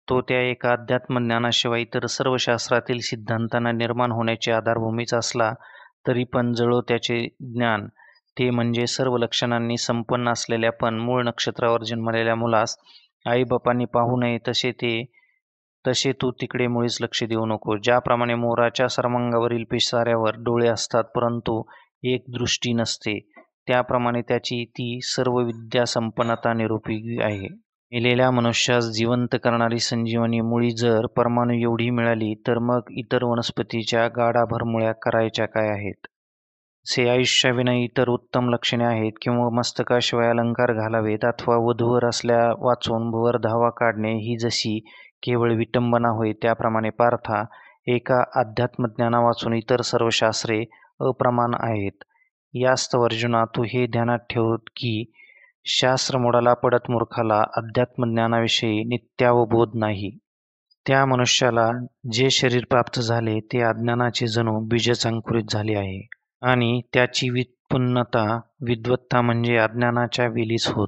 तो त्या एका अध्यात्मज्ञानाशिवाय इतर सर्व शास्त्रातील सिद्धांतांना निर्माण होण्याची आधारभूमीच असला तरी पण जळो त्याचे ज्ञान, ते म्हणजे सर्व लक्षणांनी संपन्न असलेल्या पण मूळ नक्षत्रावर जन्मलेल्या मुलास आईबापांनी पाहू नये तसे तू तिकडे मुळीच लक्ष देऊ नको. ज्याप्रमाणे मोराच्या सर्वांगावरील पिसाऱ्यावर डोळे असतात परंतु एक दृष्टी नसते, त्याप्रमाणे त्याची ती सर्व विद्या संपन्नता निरुपयोगी आहे. मेलेल्या मनुष्यास जिवंत करणारी संजीवनी मुळी जर परमाणू एवढी मिळाली तर मग इतर वनस्पतीच्या गाडाभर मुळ्या करायच्या काय आहेत? से आयुष्याविना इतर उत्तम लक्षणे आहेत किंवा मस्तकाशिवाय अलंकार घालावेत अथवा वधूवर असल्या वाचून वर धावा काढणे ही जशी केवळ विटंबना होय, त्याप्रमाणे पार्था एका अध्यात्मज्ञाना वाचून इतर सर्व शास्त्रे अप्रमाण आहेत. यास्तव अर्जुना तू हे ध्यानात ठेव की शास्त्रमोडाला पडत मूर्खाला अध्यात्मज्ञानाविषयी नित्यावबोध नाही. त्या मनुष्याला जे शरीर प्राप्त झाले ते अज्ञानाचे जणू बीजच अंकुरित झाले आहे आणि त्याची वित्पन्नता विद्वत्ता म्हणजे अज्ञानाच्या वेलीच होत.